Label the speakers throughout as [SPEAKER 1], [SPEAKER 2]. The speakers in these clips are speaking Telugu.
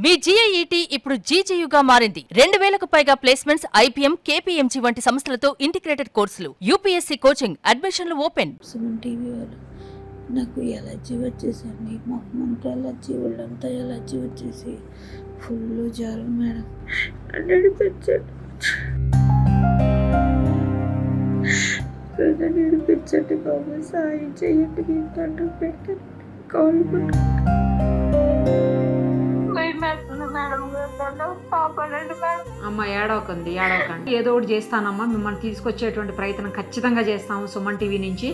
[SPEAKER 1] మీ GIET ఇప్పుడు GGUగా మారింది. 2000కు పైగా ప్లేస్మెంట్స్, IPM, KPMG వంటి సంస్థలతో ఇంటిగ్రేటెడ్ కోర్సులు. UPSC కోచింగ్, అడ్మిషన్లు ఓపెన్.
[SPEAKER 2] సుమన్ టీవీ వాళ్ళు నాకు ఎలర్జీ వచ్చేసండి, మొహమంతా ఎలర్జీ, ఒళ్ళంతా ఎలర్జీ వచ్చేసి ఫుల్ జ్వరం మేడం. నడిపించండి, నడిపించండి బాబు, సాయం చేయండి, మీ తండ్రి పెట్టండి, కాల్
[SPEAKER 3] అమ్మ ఏడవకండి, ఏదో ఒకటి చేస్తానమ్మా. మిమ్మల్ని తీసుకొచ్చేటువంటి ప్రయత్నం ఖచ్చితంగా చేస్తాము సుమన్ టీవీ నుంచి.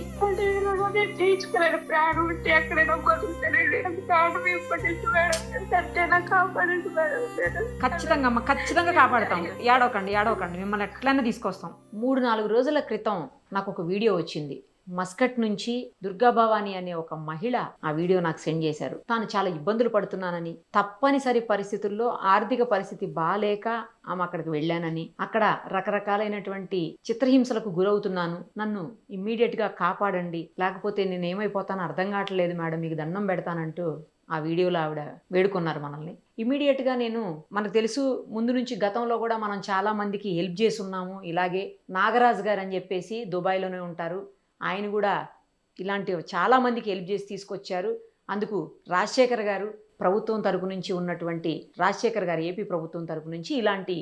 [SPEAKER 3] ఖచ్చితంగా అమ్మ, ఖచ్చితంగా కాపాడుతాం. ఏడవకండి, మిమ్మల్ని ఎట్లయినా తీసుకొస్తాం. 3-4 రోజుల క్రితం నాకు ఒక వీడియో వచ్చింది. మస్కట్ నుంచి దుర్గాభవాని అనే ఒక మహిళ ఆ వీడియో నాకు సెండ్ చేశారు. తాను చాలా ఇబ్బందులు పడుతున్నానని, తప్పనిసరి పరిస్థితుల్లో ఆర్థిక పరిస్థితి బాలేక ఆమె అక్కడికి వెళ్ళానని, అక్కడ రకరకాలైనటువంటి చిత్రహింసలకు గురవుతున్నాను, నన్ను ఇమ్మీడియట్ గా కాపాడండి, లేకపోతే నేను ఏమైపోతానో అర్థం కావట్లేదు మేడం, మీకు దండం పెడతానంటూ ఆ వీడియోలో ఆవిడ వేడుకున్నారు మనల్ని. ఇమీడియట్ గా నేను, మనకు తెలుసు ముందు నుంచి గతంలో కూడా మనం చాలా మందికి హెల్ప్ చేసి ఉన్నాము. ఇలాగే నాగరాజు గారు అని చెప్పేసి దుబాయ్లోనే ఉంటారు, ఆయన కూడా ఇలాంటి చాలా మందికి హెల్ప్ చేసి తీసుకొచ్చారు. అందుకు రాజశేఖర్ గారు ప్రభుత్వం తరపు నుంచి ఉన్నటువంటి రాజశేఖర్ గారు ఏపీ ప్రభుత్వం తరపు నుంచి ఇలాంటి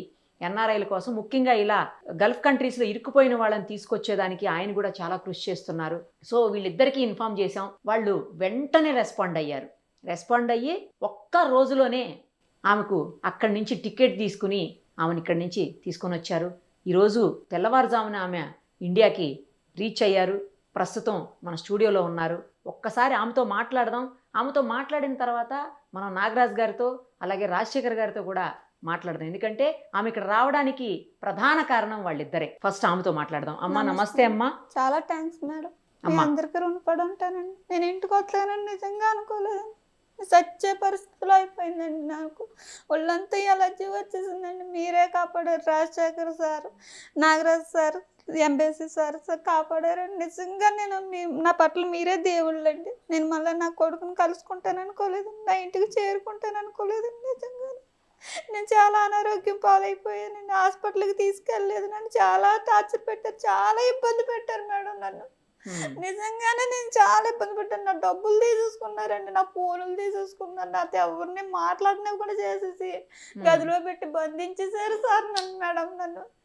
[SPEAKER 3] ఎన్ఆర్ఐల కోసం, ముఖ్యంగా ఇలా గల్ఫ్ కంట్రీస్లో ఇరుక్కుపోయిన వాళ్ళని తీసుకొచ్చేదానికి ఆయన కూడా చాలా కృషి చేస్తున్నారు. సో వీళ్ళిద్దరికీ ఇన్ఫామ్ చేశాం. వాళ్ళు వెంటనే రెస్పాండ్ అయ్యి ఒక్క రోజులోనే ఆమెకు అక్కడి నుంచి టికెట్ తీసుకుని ఆమెను ఇక్కడి నుంచి తీసుకొని వచ్చారు. ఈరోజు తెల్లవారుజామున ఆమె ఇండియాకి రీచ్ అయ్యారు. ప్రస్తుతం మన స్టూడియోలో ఉన్నారు. ఒక్కసారి ఆమెతో మాట్లాడదాం. ఆమెతో మాట్లాడిన తర్వాత మనం నాగరాజ్ గారితో అలాగే రాజశేఖర్ గారితో కూడా మాట్లాడదాం. ఎందుకంటే ఆమె ఇక్కడ రావడానికి ప్రధాన కారణం వాళ్ళిద్దరే. ఫస్ట్ ఆమెతో మాట్లాడదాం. అమ్మా నమస్తే. అమ్మా
[SPEAKER 2] చాలా థ్యాంక్స్ మేడం, అందరికీ రుణపడి ఉంటానండి. నేను ఇంటికి వస్తానని నిజంగా అనుకోలేదండి. సచ్చే పరిస్థితిలో అయిపోయిందండి. నాకు ఒళ్ళంతా ఎలర్జీ వచ్చేసిందండి. మీరే కాపాడారు, Rajashekar sir, Nagaraj sir, MBC sir కాపాడారండి. నిజంగా నేను నా పట్ల మీరే దేవుళ్ళండి. నేను మళ్ళీ నా కొడుకుని కలుసుకుంటాను అనుకోలేదండి, నా ఇంటికి చేరుకుంటాను అనుకోలేదండి. నిజంగా నేను చాలా అనారోగ్యం పాలైపోయానండి. హాస్పిటల్కి తీసుకెళ్ళలేదు, నన్ను చాలా టార్చర్ పెట్టారు, చాలా ఇబ్బంది పెట్టారు మేడం నన్ను. నిజంగానే నేను చాలా ఇబ్బంది పెట్టాను. నా డబ్బులు తీసేసుకున్నారండి, నా ఫోన్లు తీసేసుకున్నారు, నాతో ఎవరిని మాట్లాడినవి కూడా చేసేసి గదిలో పెట్టి బంధించేసారు సార్ నన్ను. మేడం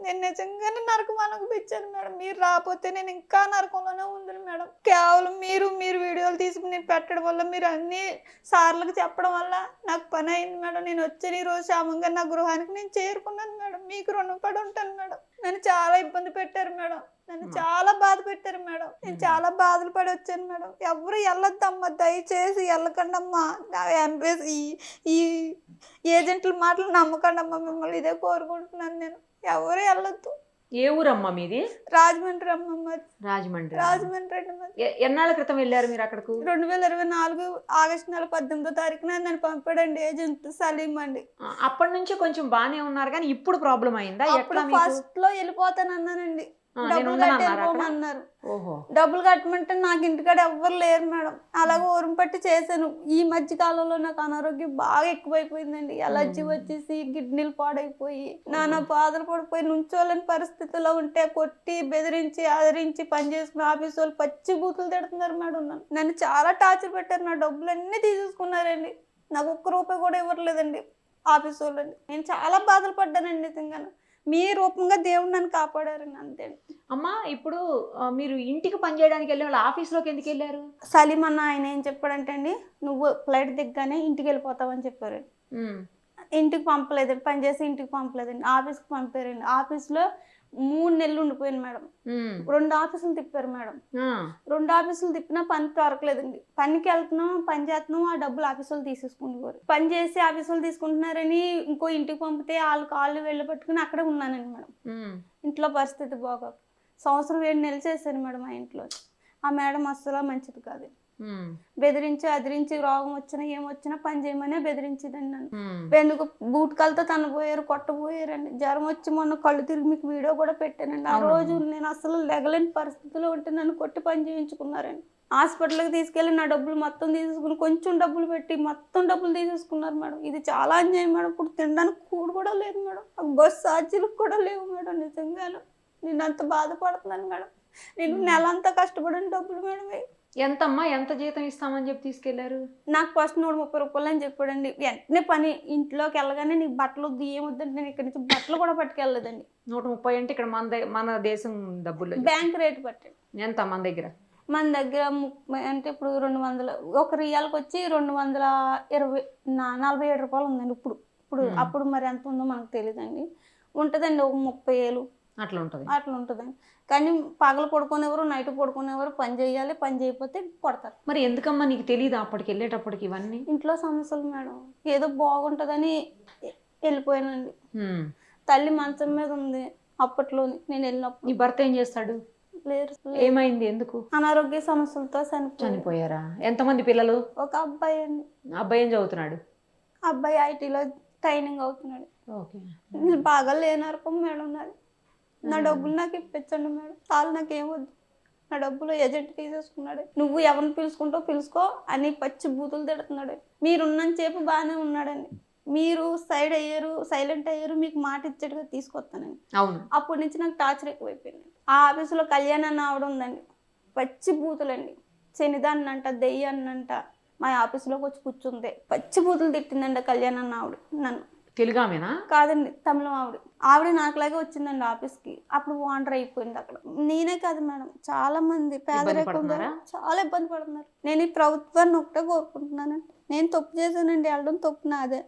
[SPEAKER 2] నేను నిజంగానే నరకం అనిపించాను మేడం. మీరు రాకపోతే నేను ఇంకా నరకంలోనే ఉంది మేడం. కేవలం మీరు వీడియోలు తీసుకుని పెట్టడం వల్ల, మీరు అన్ని సార్లకు చెప్పడం వల్ల నాకు పని అయింది మేడం. నేను వచ్చి ఈ రోజు క్షేమంగా నా గృహానికి నేను చేరుకున్నాను మేడం. మీకు రుణపడి ఉంటాను మేడం. నన్ను చాలా ఇబ్బంది పెట్టారు మేడం, నన్ను చాలా బాధ పెట్టారు మేడం. నేను చాలా బాధలు పడి వచ్చాను మేడం. ఎవరు వెళ్ళొద్దమ్మా, దయచేసి వెళ్ళకండి అమ్మా. ఈ ఏజెంట్ల మాటలు నమ్మకండి అమ్మా, మిమ్మల్ని ఇదే కోరుకుంటున్నాను నేను. ఎవరు వెళ్ళొద్దు.
[SPEAKER 3] ఏ ఊరమ్మా మీది?
[SPEAKER 2] రాజమండ్రి అమ్మమ్మ.
[SPEAKER 3] రాజమండ్రి
[SPEAKER 2] అండి.
[SPEAKER 3] ఎన్నాళ్ళ క్రితం వెళ్ళారు మీరు అక్కడకు?
[SPEAKER 2] 2024 ఆగస్టు నెల 18వ తారీఖున నన్ను పంపాడండి ఏజెంట్ సలీం అండి.
[SPEAKER 3] అప్పటి నుంచి కొంచెం బాగానే ఉన్నారు, కానీ ఇప్పుడు ప్రాబ్లం అయిందా?
[SPEAKER 2] ఫస్ట్ లో వెళ్ళిపోతాను అన్నానండి, డబ్బులు కట్టేమన్నారు. డబ్బులు కట్టమంటే నాకు ఇంటికాడ ఎవ్వరు లేరు మేడం. అలాగే ఓరం పట్టి చేశాను. ఈ మధ్య కాలంలో నాకు అనారోగ్యం బాగా ఎక్కువైపోయిందండి. ఎలర్జీ వచ్చేసి కిడ్నీలు పాడైపోయి నానా బాధలు పడిపోయి నుంచోలేని పరిస్థితిలో ఉంటే కొట్టి బెదిరించి ఆదరించి పని చేసుకుని ఆఫీస్ వాళ్ళు పచ్చి బూతులు తిడుతున్నారు మేడం. నన్ను చాలా టార్చర్ పెట్టారు. నా డబ్బులు అన్నీ తీసేసుకున్నారండి. నాకు ఒక్క రూపాయి కూడా ఇవ్వట్లేదండి ఆఫీస్ వాళ్ళండి. నేను చాలా బాధలు పడ్డానండి. నిజంగా మీ రూపంగా దేవుడు నన్ను కాపాడారండి, అంతే.
[SPEAKER 3] అమ్మా ఇప్పుడు మీరు ఇంటికి పని చేయడానికి వెళ్ళే వాళ్ళు ఆఫీస్లోకి ఎందుకు వెళ్ళారు?
[SPEAKER 2] సలీం అన్న ఆయన ఏం చెప్పాడంటే అండి, నువ్వు ఫ్లైట్ దిగ్గానే ఇంటికి వెళ్ళిపోతావని చెప్పారు. ఇంటికి పంపలేదండి, పని చేసి ఇంటికి పంపలేదండి, ఆఫీస్కి పంపారండి. ఆఫీస్లో 3 నెలలు ఉండిపోయాను మేడం. 2 ఆఫీసులు తిప్పారు మేడం. 2 ఆఫీసులు తిప్పినా పని దొరకలేదండి. పనికి వెళ్తున్నాం, పని చేస్తున్నాం, ఆ డబ్బులు ఆఫీసులు తీసేసుకుంటున్నారు. పని చేసి ఆఫీసులు తీసుకుంటున్నారని ఇంకో ఇంటికి పంపితే వాళ్ళ కాళ్ళు వెళ్ళి పట్టుకుని అక్కడే ఉన్నానండి మేడం. ఇంట్లో పరిస్థితి బాగా 1 సంవత్సరం 7 నెలలు చేశాను మేడం ఆ ఇంట్లో. ఆ మేడం అస్సలు మంచిది కాదు. బెదిరించి అదిరించి రోగం వచ్చినా ఏమొచ్చినా పని చేయమనే బెదిరించేదండి నన్ను. వెనుక బూట్కాలతో తనపోయారు, కొట్టబోయారండి. జ్వరం వచ్చి మొన్న కళ్ళు తిరిగి మీకు వీడియో కూడా పెట్టానండి. ఆ రోజు నేను అసలు లెగలేని పరిస్థితిలో ఉంటే నన్ను కొట్టి పని చేయించుకున్నారండి. హాస్పిటల్కి తీసుకెళ్ళి నా డబ్బులు మొత్తం తీసేసుకుని కొంచెం డబ్బులు పెట్టి మొత్తం డబ్బులు తీసేసుకున్నారు మేడం. ఇది చాలా అన్యాయం మేడం. ఇప్పుడు తినడానికి కూడు కూడా లేదు మేడం. నాకు బస్సు ఛార్జీలకు కూడా లేవు మేడం. నిజంగాను నేను అంత బాధపడుతున్నాను మేడం. నేను నెలంతా కష్టపడిన డబ్బులు మేడం ఇవి.
[SPEAKER 3] ఎంతమ్మా, ఎంత జీతం ఇస్తామని చెప్పి తీసుకెళ్లారు?
[SPEAKER 2] నాకు ఫస్ట్ 130 రూపాయలు అని చెప్పాడండి. వెంటనే పని ఇంట్లోకి వెళ్ళగానే నీకు బట్టలు వద్దు ఏమొద్దంటే నేను ఇక్కడ నుంచి బట్టలు కూడా పట్టుకెళ్ళలేదండి.
[SPEAKER 3] 130 అంటే ఇక్కడ మన దేశం డబ్బులు
[SPEAKER 2] బ్యాంక్ రేటు పట్టాడు.
[SPEAKER 3] ఎంత మన దగ్గర?
[SPEAKER 2] మన దగ్గర 30 అంటే ఇప్పుడు 200 ఒక రియాల్కి వచ్చి 247 రూపాయలు ఉందండి ఇప్పుడు. అప్పుడు మరి ఎంత ఉందో మనకు తెలియదండి. ఉంటుందండి ఒక 30,000
[SPEAKER 3] అట్లా ఉంటుంది.
[SPEAKER 2] అట్లా ఉంటుందండి. కానీ పగలు పడుకునేవారు, నైట్ పడుకునేవారు, పని చేయాలి, పని చేయకపోతే కొడతారు.
[SPEAKER 3] మరి ఎందుకమ్మా నీకు తెలియదు అప్పటికి వెళ్ళేటప్పటికి ఇవన్నీ?
[SPEAKER 2] ఇంట్లో సమస్యలు మేడం. ఏదో బాగుంటుందని వెళ్ళిపోయానండి. తల్లి మంచం మీద ఉంది అప్పట్లోని నేను వెళ్ళినప్పుడు.
[SPEAKER 3] నీ భర్త ఏం చేస్తాడు?
[SPEAKER 2] లేరు.
[SPEAKER 3] ఏమైంది? ఎందుకు?
[SPEAKER 2] అనారోగ్య సమస్యలతో
[SPEAKER 3] చనిపోయారా? ఎంతమంది పిల్లలు?
[SPEAKER 2] ఒక అబ్బాయి అండి.
[SPEAKER 3] అబ్బాయి ఏం చదువుతున్నాడు?
[SPEAKER 2] అబ్బాయి ఐటీలో ట్రైనింగ్ అవుతున్నాడు.
[SPEAKER 3] ఓకే.
[SPEAKER 2] బాగా లేనరకం మేడం నాది. నా డబ్బులు నాకు ఇప్పించండి మేడం. చాలు, నాకేమొద్దు. నా డబ్బులు ఏజెంట్ తీసేసుకున్నాడు. నువ్వు ఎవరిని పిలుచుకుంటావు పిలుచుకో అని పచ్చి బూతులు తిడుతున్నాడు. మీరున్నంత సేపు బాగానే ఉన్నాడండి. మీరు సైలెంట్ అయ్యారు, మీకు మాట ఇచ్చేట్టుగా తీసుకొస్తానండి.
[SPEAKER 3] అవును.
[SPEAKER 2] అప్పటి నుంచి నాకు టార్చర్ ఎక్కువైపోయింది. ఆ ఆఫీసులో కళ్యాణ్ అన్న ఆవిడ ఉందండి. పచ్చి బూతులండి. శనిదాన్ని అంట, దెయ్యాన్ని అంట. మా ఆఫీసులోకి వచ్చి కూర్చుంది. పచ్చి బూతులు తిట్టిందండి కళ్యాణ్ అన్న ఆవిడ నన్ను.
[SPEAKER 3] తెలుగు ఆమెనా?
[SPEAKER 2] కాదండి, తమిళం ఆవిడ నాకులాగే వచ్చిందండి ఆఫీస్కి. అప్పుడు వాండర్ అయిపోయింది అక్కడ. నేనే కాదు మేడం, చాలా మంది పేదరికం చాలా ఇబ్బంది పడుతున్నారు. నేను ఈ ప్రభుత్వాన్ని ఒకటే కోరుకుంటున్నానండి. నేను తప్పు చేశానండి, వెళ్ళడం తప్పు నాదే.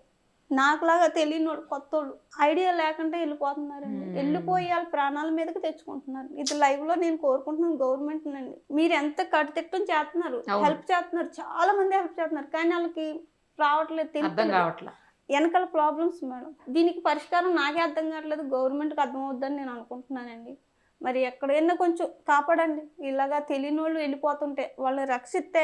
[SPEAKER 2] నాకులాగా తెలియని వాళ్ళు, కొత్త వాళ్ళు, ఐడియా లేకుండా వెళ్ళిపోతున్నారండి. వెళ్ళిపోయి వాళ్ళ ప్రాణాల మీదకి తెచ్చుకుంటున్నారు. ఇది లైవ్ లో నేను కోరుకుంటున్నాను గవర్నమెంట్ నండి. మీరు ఎంత కట్టుతిట్టం చేస్తున్నారు, హెల్ప్ చేస్తున్నారు, చాలా మంది హెల్ప్ చేస్తున్నారు. కానీ వాళ్ళకి రావట్లేదు, తెలియదు వెనకాల ప్రాబ్లమ్స్ మేడం. దీనికి పరిష్కారం నాకే అర్థం కావట్లేదు, గవర్నమెంట్కి అర్థం అవుద్దని నేను అనుకుంటున్నానండి. మరి ఎక్కడైనా కొంచెం కాపాడండి. ఇలాగా తెలియని వాళ్ళు వెళ్ళిపోతుంటే వాళ్ళని రక్షిస్తే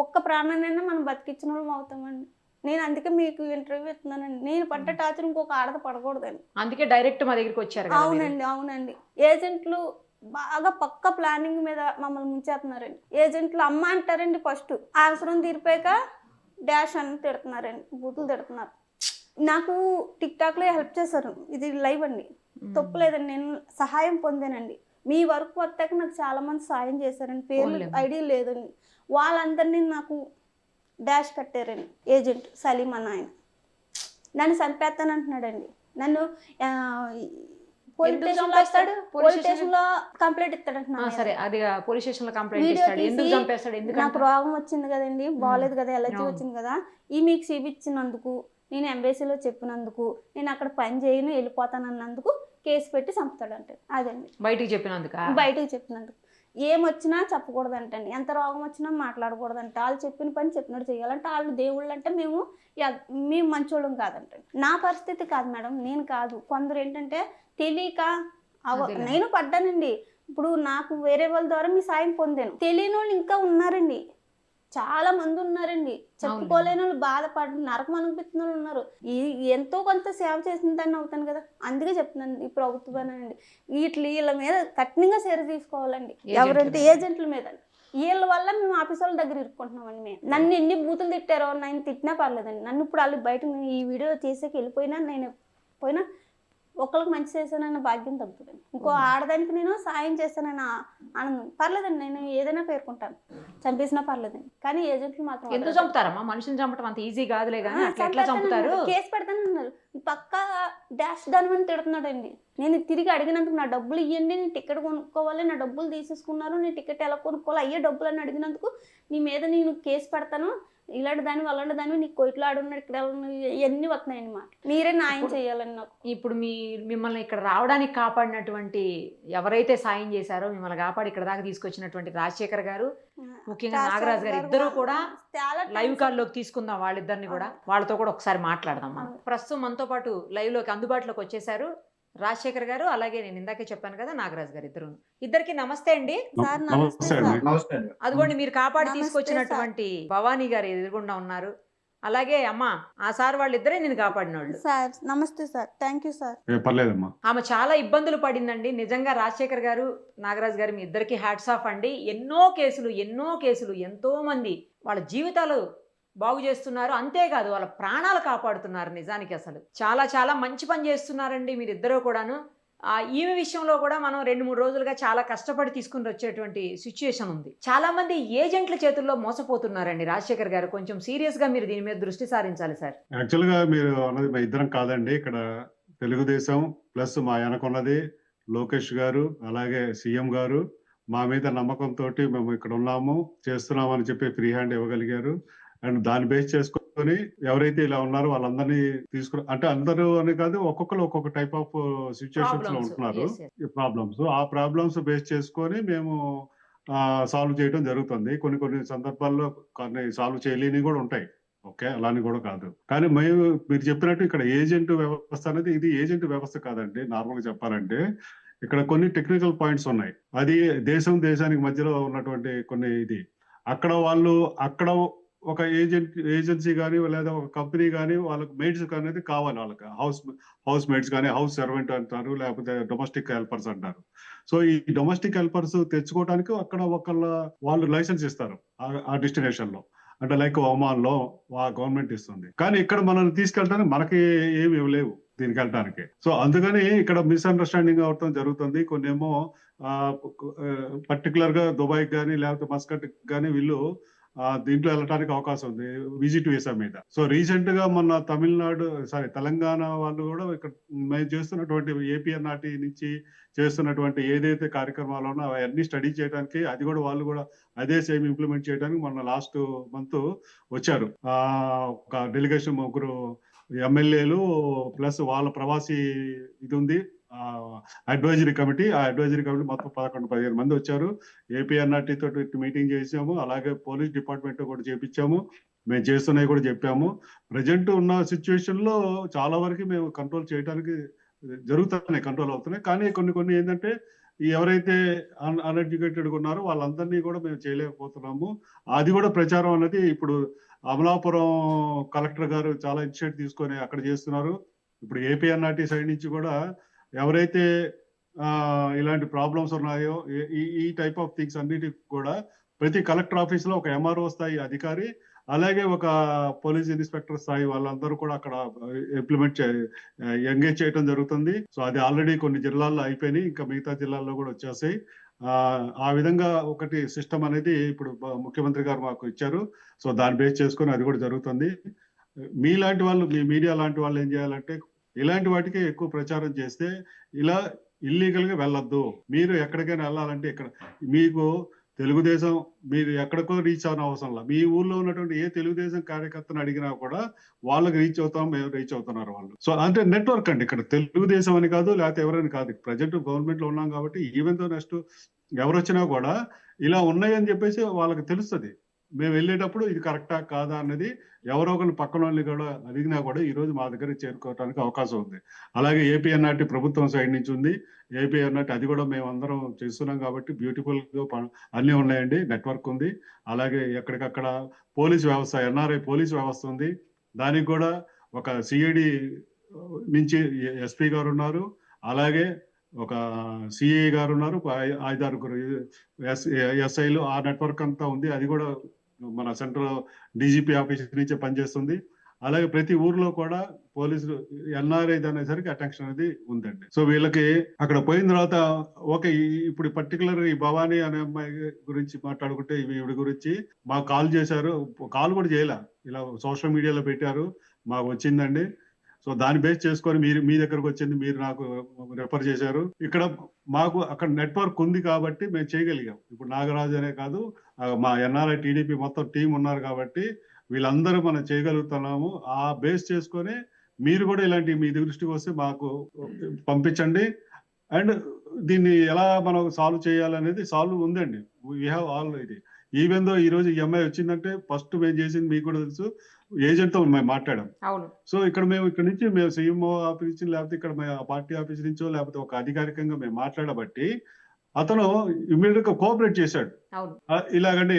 [SPEAKER 2] ఒక్క ప్రాణాన్నైనా మనం బతికించిన వాళ్ళం అవుతామండి. నేను అందుకే మీకు ఇంటర్వ్యూ ఇస్తున్నానండి. నేను పడ్డ టార్చర్ ఇంకొక ఆడద పడకూడదండి.
[SPEAKER 3] అందుకే డైరెక్ట్ మా దగ్గరికి వచ్చారు.
[SPEAKER 2] అవునండి. ఏజెంట్లు బాగా పక్క ప్లానింగ్ మీద మమ్మల్ని ముంచేస్తున్నారండి. ఏజెంట్లు అమ్మ అంటారండి, ఫస్ట్ అవసరం తీరిపోయాక డాష్ అని తిడుతున్నారండి, బూతులు తిడుతున్నారు. నాకు టిక్ టాక్ లో హెల్ప్ చేశారు. ఇది లైవ్ అండి, తప్పులేదండి. నేను సహాయం పొందానండి. మీ వరకు వస్తాక నాకు చాలా మంది సహాయం చేశారండి. పేర్లు ఐడియా లేదండి. వాళ్ళందరినీ నాకు డాష్ కట్టారండి. ఏజెంట్ సలీం అన్న ఆయన నన్ను చంపేస్తానంటున్నాడండి. నన్ను పోలీస్ స్టేషన్ లో కంప్లైంట్ ఇస్తాడంటున్నాడు. నాకు రోగం వచ్చింది కదండి, బాగోలేదు కదా, ఎలర్జీ వచ్చింది కదా, ఈ మీకు చూపించినందుకు, నేను ఎంబీసీలో చెప్పినందుకు, నేను అక్కడ పని చేయను వెళ్ళిపోతానన్నందుకు కేసు పెట్టి చంపుతాడంట. అదండి బయటికి చెప్పినందుకు. ఏమొచ్చినా చెప్పకూడదంటండి, ఎంత రోగం వచ్చినా మాట్లాడకూడదంట. వాళ్ళు చెప్పిన పని చెప్పినట్టు చేయాలంటే. వాళ్ళు దేవుళ్ళు అంటే మేము మంచోళ్ళం కాదంటండి. నా పరిస్థితి కాదు మేడం, నేను కాదు. కొందరు ఏంటంటే తెలియక నేను పడ్డానండి. ఇప్పుడు నాకు వేరే వాళ్ళ ద్వారా మీ సాయం పొందాను. తెలియని వాళ్ళు ఇంకా ఉన్నారండి, చాలా మంది ఉన్నారండి. చెప్పుకోలేని వాళ్ళు, బాధపడి నరకం అనిపిస్తున్న వాళ్ళు ఉన్నారు. ఎంతో కొంత సేవ చేసిన దాన్ని అవుతాను కదా, అందుకే చెప్తున్నాను. ఈ ప్రభుత్వానండి వీళ్ళ మీద కఠినంగా చర్య తీసుకోవాలండి. ఎవరంటే ఏజెంట్ల మీద. వీళ్ళ వల్ల మేము ఆఫీస్ వాళ్ళ దగ్గర ఇరుక్కుంటున్నామండి. మేము నన్ను ఎన్ని బూతులు తిట్టారో, నేను తిట్టినా పర్లేదండి. నన్ను ఇప్పుడు వాళ్ళు బయట ఈ వీడియో చేసేకి వెళ్ళిపోయినా, నేను పోయినా ఒకరికి మంచి చేశానన్న భాగ్యం తగ్గుతుందండి. ఇంకో ఆడదానికి నేను సాయం చేస్తానన్న ఆనందం పర్లేదండి. నేను ఏదైనా పేర్కొంటాను, చంపేసినా పర్లేదండి. కానీ ఏజెంట్లు మాత్రం
[SPEAKER 3] ఎందుకు చంపుతారమ్మా? మనుషుని చంపడం అంత ఈజీ కాదులే కానీ ఎట్లా చంపుతారు?
[SPEAKER 2] కేసు పెడతానన్నారు. పక్కా డాష్ దాని తిడుతున్నాడండి. నేను తిరిగి అడిగినందుకు నా డబ్బులు ఇవ్వండి, నేను టికెట్ కొనుక్కోవాలి, నా డబ్బులు తీసేసుకున్నారు, నేను టికెట్ ఎలా కొనుక్కోవాలి, అయ్యే డబ్బులు అని అడిగినందుకు నీ మీద నేను కేసు పెడతాను, ఇలాంటి దాన్ని అలాంటి దాన్ని నీకు కోయిట్లో ఆడున్నాడు, ఇక్కడ ఇవన్నీ వస్తున్నాయండి. మాట మీరే న్యాయం చేయాలని నాకు.
[SPEAKER 3] ఇప్పుడు మిమ్మల్ని ఇక్కడ రావడానికి కాపాడినటువంటి ఎవరైతే సాయం చేశారో, మిమ్మల్ని కాపాడి ఇక్కడ దాకా తీసుకొచ్చినటువంటి రాజశేఖర్ గారు, ముఖ్యంగా నాగరాజు గారు, ఇద్దరు కూడా లైవ్ కాల్లోకి తీసుకుందాం. వాళ్ళిద్దరిని కూడా, వాళ్ళతో కూడా ఒకసారి మాట్లాడదాం. ప్రస్తుతం మనతో పాటు లైవ్ లోకి అందుబాటులోకి వచ్చేసారు రాజశేఖర్ గారు, అలాగే నేను ఇందాకే చెప్పాను కదా నాగరాజు గారు. ఇద్దరికి నమస్తే అండి. అదిగోండి మీరు కాపాడి తీసుకొచ్చినటువంటి భవానీ గారు ఎదురుగుండా ఉన్నారు. అలాగే అమ్మా ఆ సార్ వాళ్ళిద్దరే నేను కాపాడినోళ్ళు.
[SPEAKER 2] సార్ నమస్తే సార్, థ్యాంక్ యూ సార్.
[SPEAKER 4] పర్లేదమ్మా.
[SPEAKER 3] ఆమె చాలా ఇబ్బందులు పడిందండి. నిజంగా రాజశేఖర్ గారు, నాగరాజు గారు, మీ ఇద్దరికి హ్యాట్స్ ఆఫ్ అండి. ఎన్నో కేసులు ఎంతో మంది వాళ్ళ జీవితాలు బాగు చేస్తున్నారు. అంతేకాదు వాళ్ళ ప్రాణాలు కాపాడుతున్నారు. నిజానికి అసలు చాలా చాలా మంచి పని చేస్తున్నారండి మీరిద్దరూ కూడాను. ఈమె విషయంలో కూడా మనం 2-3 రోజులుగా చాలా కష్టపడి తీసుకుని వచ్చేటువంటి సిచ్యుయేషన్ ఉంది. చాలా మంది ఏజెంట్ల చేతుల్లో మోసపోతున్నారండి. రాజశేఖర్ గారు కొంచెం సీరియస్ గా మీరు దీని మీద దృష్టి సారించాలి సార్.
[SPEAKER 4] యాక్చువల్ గా మీరు అన్నది మా ఇద్దరం కాదండి. ఇక్కడ తెలుగుదేశం ప్లస్ మా వెనకున్నది లోకేష్ గారు, అలాగే సీఎం గారు మా మీద నమ్మకంతో మేము ఇక్కడ ఉన్నాము, చేస్తున్నాము అని చెప్పి ఫ్రీ హ్యాండ్ ఇవ్వగలిగారు. అండ్ దాన్ని బేస్ చేసుకొని ఎవరైతే ఇలా ఉన్నారో వాళ్ళందరినీ తీసుకుని, అంటే అందరూ అని కాదు, ఒక్కొక్కరు ఒక్కొక్క టైప్ ఆఫ్ సిచ్యుయేషన్స్ లో ఉంటున్నారు, ప్రాబ్లమ్స్. ఆ ప్రాబ్లమ్స్ బేస్ చేసుకొని మేము సాల్వ్ చేయడం జరుగుతుంది. కొన్ని సందర్భాల్లో కొన్ని సాల్వ్ చేయలేని కూడా ఉంటాయి. ఓకే, అలాని కూడా కాదు. కానీ మీరు చెప్పినట్టు ఇక్కడ ఏజెంట్ వ్యవస్థ అనేది ఇది ఏజెంట్ వ్యవస్థ కాదండి. నార్మల్ గా చెప్పాలంటే ఇక్కడ కొన్ని టెక్నికల్ పాయింట్స్ ఉన్నాయి. అది దేశానికి మధ్యలో ఉన్నటువంటి కొన్ని ఇది అక్కడ ఒక ఏజెన్సీ కానీ లేదా ఒక కంపెనీ కానీ వాళ్ళకి మెయిడ్స్ అనేది కావాలి. వాళ్ళకి హౌస్ మెయిడ్స్ కానీ, హౌస్ సర్వెంట్ అంటారు, లేకపోతే డొమెస్టిక్ హెల్పర్స్ అంటారు. సో ఈ డొమెస్టిక్ హెల్పర్స్ తెచ్చుకోవడానికి అక్కడ వాళ్ళు లైసెన్స్ ఇస్తారు ఆ డెస్టినేషన్ లో. అంటే లైక్ ఒమాన్ లో గవర్నమెంట్ ఇస్తుంది. కానీ ఇక్కడ మనల్ని తీసుకెళ్ళడానికి మనకి ఏమి ఇవ్వలేవు దీనికి వెళ్ళడానికి. సో అందుకని ఇక్కడ మిస్అండర్స్టాండింగ్ అవటం జరుగుతుంది. కొన్ని ఏమో పర్టికులర్ గా దుబాయ్ కానీ లేకపోతే మస్కట్ కానీ వీళ్ళు దీంట్లో వెళ్ళడానికి అవకాశం ఉంది విజిట్ వీసా మీద. సో రీసెంట్ గా మొన్న తెలంగాణ వాళ్ళు కూడా ఇక్కడ మేము చేస్తున్నటువంటి ఏపీఎన్ఆర్టీ నుంచి చేస్తున్నటువంటి ఏదైతే కార్యక్రమాలు ఉన్నాయో అవన్నీ స్టడీ చేయడానికి, అది కూడా వాళ్ళు కూడా అదే సేమ్ ఇంప్లిమెంట్ చేయడానికి మొన్న లాస్ట్ మంత్ వచ్చారు. ఒక డెలిగేషన్ 3 ఎమ్మెల్యేలు ప్లస్ వాళ్ళ ప్రవాసీ ఇది ఉంది అడ్వైజరీ కమిటీ. ఆ అడ్వైజరీ కమిటీ మొత్తం 11-15 మంది వచ్చారు. ఏపీఎన్ఆర్టీ తోటి మీటింగ్ చేసాము, అలాగే పోలీస్ డిపార్ట్మెంట్ కూడా చేపించాము. మేము చేస్తున్నాయి కూడా చెప్పాము. ప్రజెంట్ ఉన్న సిచ్యువేషన్ లో చాలా వరకు మేము కంట్రోల్ చేయడానికి కంట్రోల్ అవుతున్నాయి. కానీ కొన్ని ఏంటంటే ఎవరైతే అన్ఎడ్యుకేటెడ్ ఉన్నారో వాళ్ళందరినీ కూడా మేము చేయలేకపోతున్నాము. అది కూడా ప్రచారం అనేది ఇప్పుడు అమలాపురం కలెక్టర్ గారు చాలా ఇనిషియేటివ్ తీసుకొని అక్కడ చేస్తున్నారు. ఇప్పుడు ఏపీఎన్ఆర్టీ సైడ్ నుంచి కూడా ఎవరైతే ఇలాంటి ప్రాబ్లమ్స్ ఉన్నాయో ఈ టైప్ ఆఫ్ థింగ్స్ అన్నిటికి కూడా ప్రతి కలెక్టర్ ఆఫీస్ లో ఒక ఎంఆర్ఓ స్థాయి అధికారి, అలాగే ఒక పోలీస్ ఇన్స్పెక్టర్ స్థాయి వాళ్ళందరూ కూడా అక్కడ ఎంగేజ్ చేయడం జరుగుతుంది. సో అది ఆల్రెడీ కొన్ని జిల్లాల్లో అయిపోయినాయి, ఇంకా మిగతా జిల్లాల్లో కూడా వచ్చేసాయి. ఆ విధంగా ఒకటి సిస్టమ్ అనేది ఇప్పుడు ముఖ్యమంత్రి గారు మాకు ఇచ్చారు. సో దాన్ని బేస్ చేసుకొని అది కూడా జరుగుతుంది. మీలాంటి వాళ్ళు, మీ మీడియా లాంటి వాళ్ళు ఏం చేయాలంటే ఇలాంటి వాటికి ఎక్కువ ప్రచారం చేస్తే ఇలా ఇల్లీగల్ గా వెళ్ళొద్దు. మీరు ఎక్కడికైనా వెళ్ళాలంటే ఇక్కడ మీకు తెలుగుదేశం మీరు ఎక్కడికో రీచ్ అవన అవసరం లేదు. మీ ఊర్లో ఉన్నటువంటి ఏ తెలుగుదేశం కార్యకర్తను అడిగినా కూడా వాళ్ళకి రీచ్ అవుతాం, మేము రీచ్ అవుతున్నారు వాళ్ళు. సో అంటే నెట్వర్క్ అండి, ఇక్కడ తెలుగుదేశం అని కాదు, లేకపోతే ఎవరైనా కాదు. ప్రజెంట్ గవర్నమెంట్ లో ఉన్నాం కాబట్టి ఈవెన్ తో నెక్స్ట్ ఎవరు వచ్చినా కూడా ఇలా ఉన్నాయని చెప్పేసి వాళ్ళకి తెలుస్తుంది. మేము వెళ్ళేటప్పుడు ఇది కరెక్టా కాదా అన్నది ఎవరో ఒకరిని పక్కన వాళ్ళని కూడా అడిగినా కూడా ఈ రోజు మా దగ్గర చేరుకోవడానికి అవకాశం ఉంది. అలాగే ఏపీఎన్ఆర్టీ ప్రభుత్వం సైడ్ నుంచి ఉంది. ఏపీఎన్ఆర్టీ అది కూడా మేము అందరం చేస్తున్నాం కాబట్టి బ్యూటిఫుల్ గా అన్నీ ఉన్నాయండి, నెట్వర్క్ ఉంది. అలాగే ఎక్కడికక్కడ పోలీస్ వ్యవస్థ, ఎన్ఆర్ఐ పోలీస్ వ్యవస్థ ఉంది. దానికి కూడా ఒక సిఐడి నుంచి ఎస్పీ గారు ఉన్నారు, అలాగే ఒక సిఐ గారు ఉన్నారు, 5-6 ఎస్ఐలు. ఆ నెట్వర్క్ అంతా ఉంది. అది కూడా మన సెంట్రల్ డీజీపీ ఆఫీస్ నుంచే పనిచేస్తుంది. అలాగే ప్రతి ఊర్లో కూడా పోలీసులు ఎన్ఆర్ఐ అనేసరికి అటెన్షన్ అనేది ఉందండి. సో వీళ్ళకి అక్కడ పోయిన తర్వాత ఓకే, ఇప్పుడు పర్టికులర్ ఈ భవానీ అనే అమ్మాయి గురించి మాట్లాడుకుంటే ఈవిడ గురించి మాకు కాల్ చేశారు. కాల్ కూడా చేయలే, ఇలా సోషల్ మీడియాలో పెట్టారు, మాకు వచ్చిందండి. సో దాన్ని బేస్ చేసుకొని మీ దగ్గరకు వచ్చింది, మీరు నాకు రెఫర్ చేశారు. ఇక్కడ మాకు అక్కడ నెట్వర్క్ ఉంది కాబట్టి మేము చేయగలిగాం. ఇప్పుడు నాగరాజు అనే కాదు, మా ఎన్ఆర్ఐ టీడీపీ మొత్తం టీం ఉన్నారు కాబట్టి వీళ్ళందరూ మనం చేయగలుగుతున్నాము. ఆ బేస్ చేసుకొని మీరు కూడా ఇలాంటి మీ దృష్టికి వస్తే మాకు పంపించండి. అండ్ దీన్ని ఎలా మనం సాల్వ్ చేయాలనేది సాల్వ్ ఉందండి. వీ హ్యావ్ ఆల్ ఇది. ఈవెన్ దో ఈ రోజు ఈఎంఐ వచ్చిందంటే ఫస్ట్ మేము చేసింది మీకు కూడా తెలుసు, ఏజెంట్ తో మేము మాట్లాడాం. సో ఇక్కడ నుంచి మేము సీఎంఓ ఆఫీస్ నుంచి, లేకపోతే ఇక్కడ పార్టీ ఆఫీస్ నుంచో, లేకపోతే ఒక అధికారికంగా మేము మాట్లాడబట్టి అతను ఇమీడియట్ గా కోఆపరేట్ చేశాడు. ఇలాగండి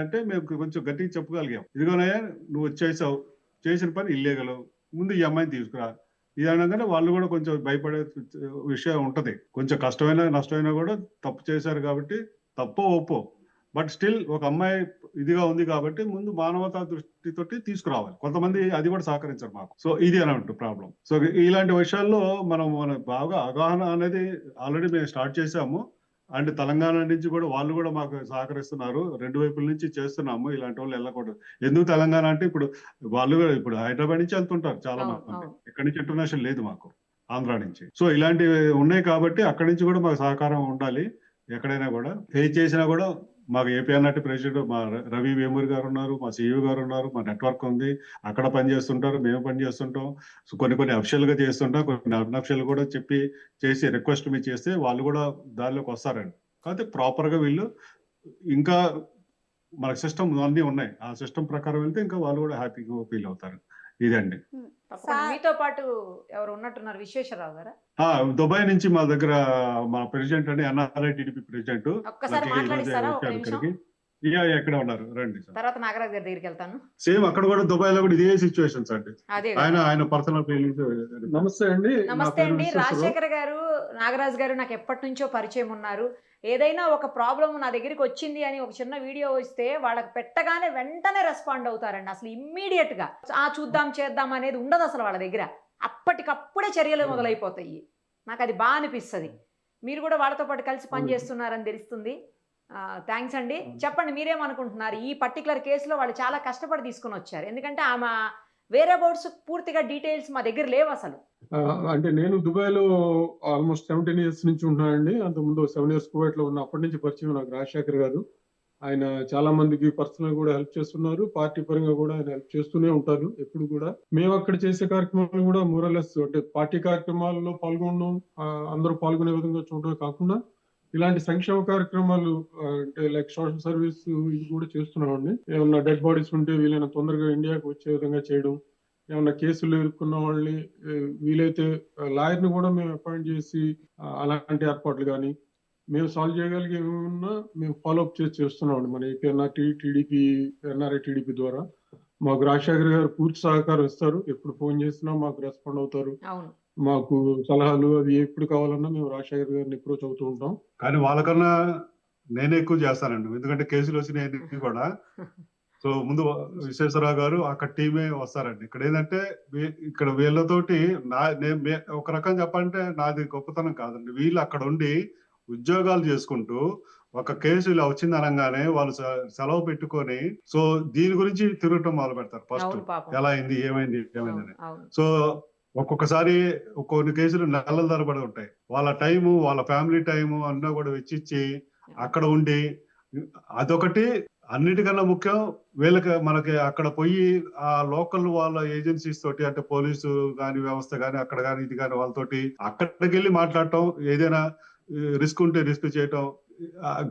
[SPEAKER 4] అంటే మేము కొంచెం గట్టిగా చెప్పగలిగాం, ఇదిగోనయ్యా నువ్వు వచ్చేసావు, చేసిన పని ఇల్లీగల్, ముందు ఈ అమ్మాయిని తీసుకురా. ఇది అనగానే వాళ్ళు కూడా కొంచెం భయపడే విషయం ఉంటది. కొంచెం కష్టమైనా నష్టమైనా కూడా తప్పు చేశారు కాబట్టి తప్పో ఒప్పో, బట్ స్టిల్ ఒక అమ్మాయి ఇదిగా ఉంది కాబట్టి ముందు మానవతా దృష్టితోటి తీసుకురావాలి. కొంతమంది అది కూడా సహకరించారు మాకు. సో ఇది అన్నట్టు ప్రాబ్లం. సో ఇలాంటి విషయాల్లో మన బాగా అవగాహన అనేది ఆల్రెడీ మేము స్టార్ట్ చేసాము. అండ్ తెలంగాణ నుంచి కూడా వాళ్ళు కూడా మాకు సహకరిస్తున్నారు. 2 వైపుల నుంచి చేస్తున్నాము. ఇలాంటి వాళ్ళు వెళ్ళకూడదు. ఎందుకు తెలంగాణ అంటే ఇప్పుడు వాళ్ళు కూడా ఇప్పుడు హైదరాబాద్ నుంచి వెళ్తుంటారు చాలా మంది. ఇక్కడి నుంచి ఇంటర్నేషనల్ లేదు మాకు, ఆంధ్ర నుంచి. సో ఇలాంటివి ఉన్నాయి కాబట్టి అక్కడి నుంచి కూడా మాకు సహకారం ఉండాలి. ఎక్కడైనా కూడా ఏ చేసినా కూడా మాకు ఏపీఎన్ఆర్టీ ప్రెసిడెంట్ మా రవి వేమూరి గారు ఉన్నారు, మా సిఇఓ గారు ఉన్నారు, మా నెట్వర్క్ ఉంది. అక్కడ పని చేస్తుంటారు, మేము పని చేస్తుంటాం. సో కొన్ని అఫిషియల్ గా చేస్తుంటాం, కొన్ని అన్అఫిషియల్ కూడా చేసి రిక్వెస్ట్ మీ చేస్తే వాళ్ళు కూడా దానిలోకి వస్తారండి. కాకపోతే ప్రాపర్ గా వీళ్ళు ఇంకా మనకు సిస్టమ్ అన్నీ ఉన్నాయి. ఆ సిస్టమ్ ప్రకారం వెళ్తే ఇంకా వాళ్ళు కూడా హ్యాపీగా ఫీల్ అవుతారు. ఇదండి.
[SPEAKER 3] మీతో పాటు ఎవరు ఉన్నట్టున్నారు, విశ్వేశ్వరరావు గారా?
[SPEAKER 4] దుబాయ్ నుంచి మా దగ్గర మా ప్రెసిడెంట్ అండి, ఎన్ఆర్ఐ టీడీపీ ప్రెసిడెంట్.
[SPEAKER 3] ఒక్కసారి మాట్లాడిస్తారా? ఒక నిమిషం.
[SPEAKER 4] ఇక్కడికి ఎక్కడ ఉన్నారు రండి సార్.
[SPEAKER 3] తర్వాత నాగరాజ్ గారి దగ్గరికి వెళ్తాను.
[SPEAKER 4] సేమ్ అక్కడ కూడా దుబాయ్ లో కూడా ఇదే సిచ్యువేషన్స్ అండి.
[SPEAKER 3] అదే
[SPEAKER 4] ఆయన పర్సనల్ ఫీలింగ్స్.
[SPEAKER 5] నమస్తే అండి.
[SPEAKER 3] నమస్తే అండి. రాజశేఖర్ గారు, నాగరాజ్ గారు నాకు ఎప్పటి నుంచో పరిచయం ఉన్నారు. ఏదైనా ఒక ప్రాబ్లం నా దగ్గరికి వచ్చింది అని ఒక చిన్న వీడియో వస్తే వాళ్ళకి పెట్టగానే వెంటనే రెస్పాండ్ అవుతారండి. అసలు ఇమ్మీడియట్ గా చూద్దాం చేద్దాం అనేది ఉండదు అసలు వాళ్ళ దగ్గర. అప్పటికప్పుడే చర్యలు మొదలైపోతాయి. నాకు అది బాగా అనిపిస్తుంది. మీరు కూడా వాళ్ళతో పాటు కలిసి పనిచేస్తున్నారని తెలుస్తుంది. థ్యాంక్స్ అండి. చెప్పండి, మీరేమనుకుంటున్నారు? ఈ పర్టికులర్ కేసులో వాళ్ళు చాలా కష్టపడి తీసుకుని వచ్చారు. ఎందుకంటే ఆమె వేరే అబౌట్స్ పూర్తిగా డీటెయిల్స్ మా దగ్గర లేవు అసలు.
[SPEAKER 5] అంటే నేను దుబాయ్లో ఆల్మోస్ట్ 17 years నుంచి ఉంటున్నానండి. అంతకుముందు 7 years కువైట్లో ఉన్న. అప్పటి నుంచి పరిచయం నాకు రాజశేఖర్ గారు. ఆయన చాలా మందికి పర్సనల్ కూడా హెల్ప్ చేస్తున్నారు, పార్టీ పరంగా కూడా ఆయన హెల్ప్ చేస్తూనే ఉంటారు ఎప్పుడు కూడా. మేము అక్కడ చేసే కార్యక్రమాలు కూడా మోరలెస్ అంటే పార్టీ కార్యక్రమాల్లో పాల్గొనడం, అందరూ పాల్గొనే విధంగా చూడడం కాకుండా ఇలాంటి సంక్షేమ కార్యక్రమాలు అంటే లైక్ సోషల్ సర్వీస్ ఇది కూడా చేస్తున్నామండి. ఏమన్నా డెడ్ బాడీస్ ఉంటే వీలైన తొందరగా ఇండియాకి వచ్చే విధంగా చేయడం, ఏమన్నా కేసులు ఎదుర్కొన్న వాళ్ళని వీలైతే లాయర్ని కూడా మేము అపాయింట్ చేసి అలాంటి ఏర్పాట్లు కానీ మేము సాల్వ్ చేయగలిగే ఏమన్నా మేము ఫాలోఅప్ చేస్తున్నామండి. మన ఏపీఎన్ఆర్టీ టీడీపీ, ఎన్ఆర్ఐ టీడీపీ ద్వారా మాకు రాజశేఖర్ గారు పూర్తి సహకారం ఇస్తారు. ఎప్పుడు ఫోన్ చేసినా మాకు రెస్పాండ్ అవుతారు. మాకు సలహాలు అవి ఎప్పుడు కావాలన్నా మేము రాజశేఖర్ గారిని అప్రోచ్ అవుతూ ఉంటాం.
[SPEAKER 4] కానీ వాళ్ళకన్నా నేనే ఎక్కువ చేస్తానండి, ఎందుకంటే కేసులు వచ్చినాయి కూడా. సో ముందు విశ్వేశ్వరరావు గారు అక్కడ టీమే వస్తారండి. ఇక్కడ ఏంటంటే ఇక్కడ వీళ్ళతోటి ఒక రకం చెప్పాలంటే నాది గొప్పతనం కాదండి. వీళ్ళు అక్కడ ఉండి ఉద్యోగాలు చేసుకుంటూ ఒక కేసు ఇలా వచ్చింది అనగానే వాళ్ళు సెలవు పెట్టుకొని సో దీని గురించి తిరగటం మొదలు పెడతారు. ఫస్ట్ ఎలా అయింది, ఏమైంది అని. సో ఒక్కొక్కసారి కొన్ని కేసులు నెలల తరబడి ఉంటాయి. వాళ్ళ టైము, వాళ్ళ ఫ్యామిలీ టైము అన్నా కూడా వెచ్చిచ్చి అక్కడ ఉండి, అదొకటి అన్నిటికన్నా ముఖ్యం మనకి అక్కడ పోయి ఆ లోకల్ వాళ్ళ ఏజెన్సీస్ తోటి అంటే పోలీసు గాని వ్యవస్థ గాని అక్కడ గాని ఇది గాని వాళ్ళతోటి అక్కడికి వెళ్ళి మాట్లాడటం, ఏదైనా రిస్క్ ఉంటే రిస్క్ చేయటం.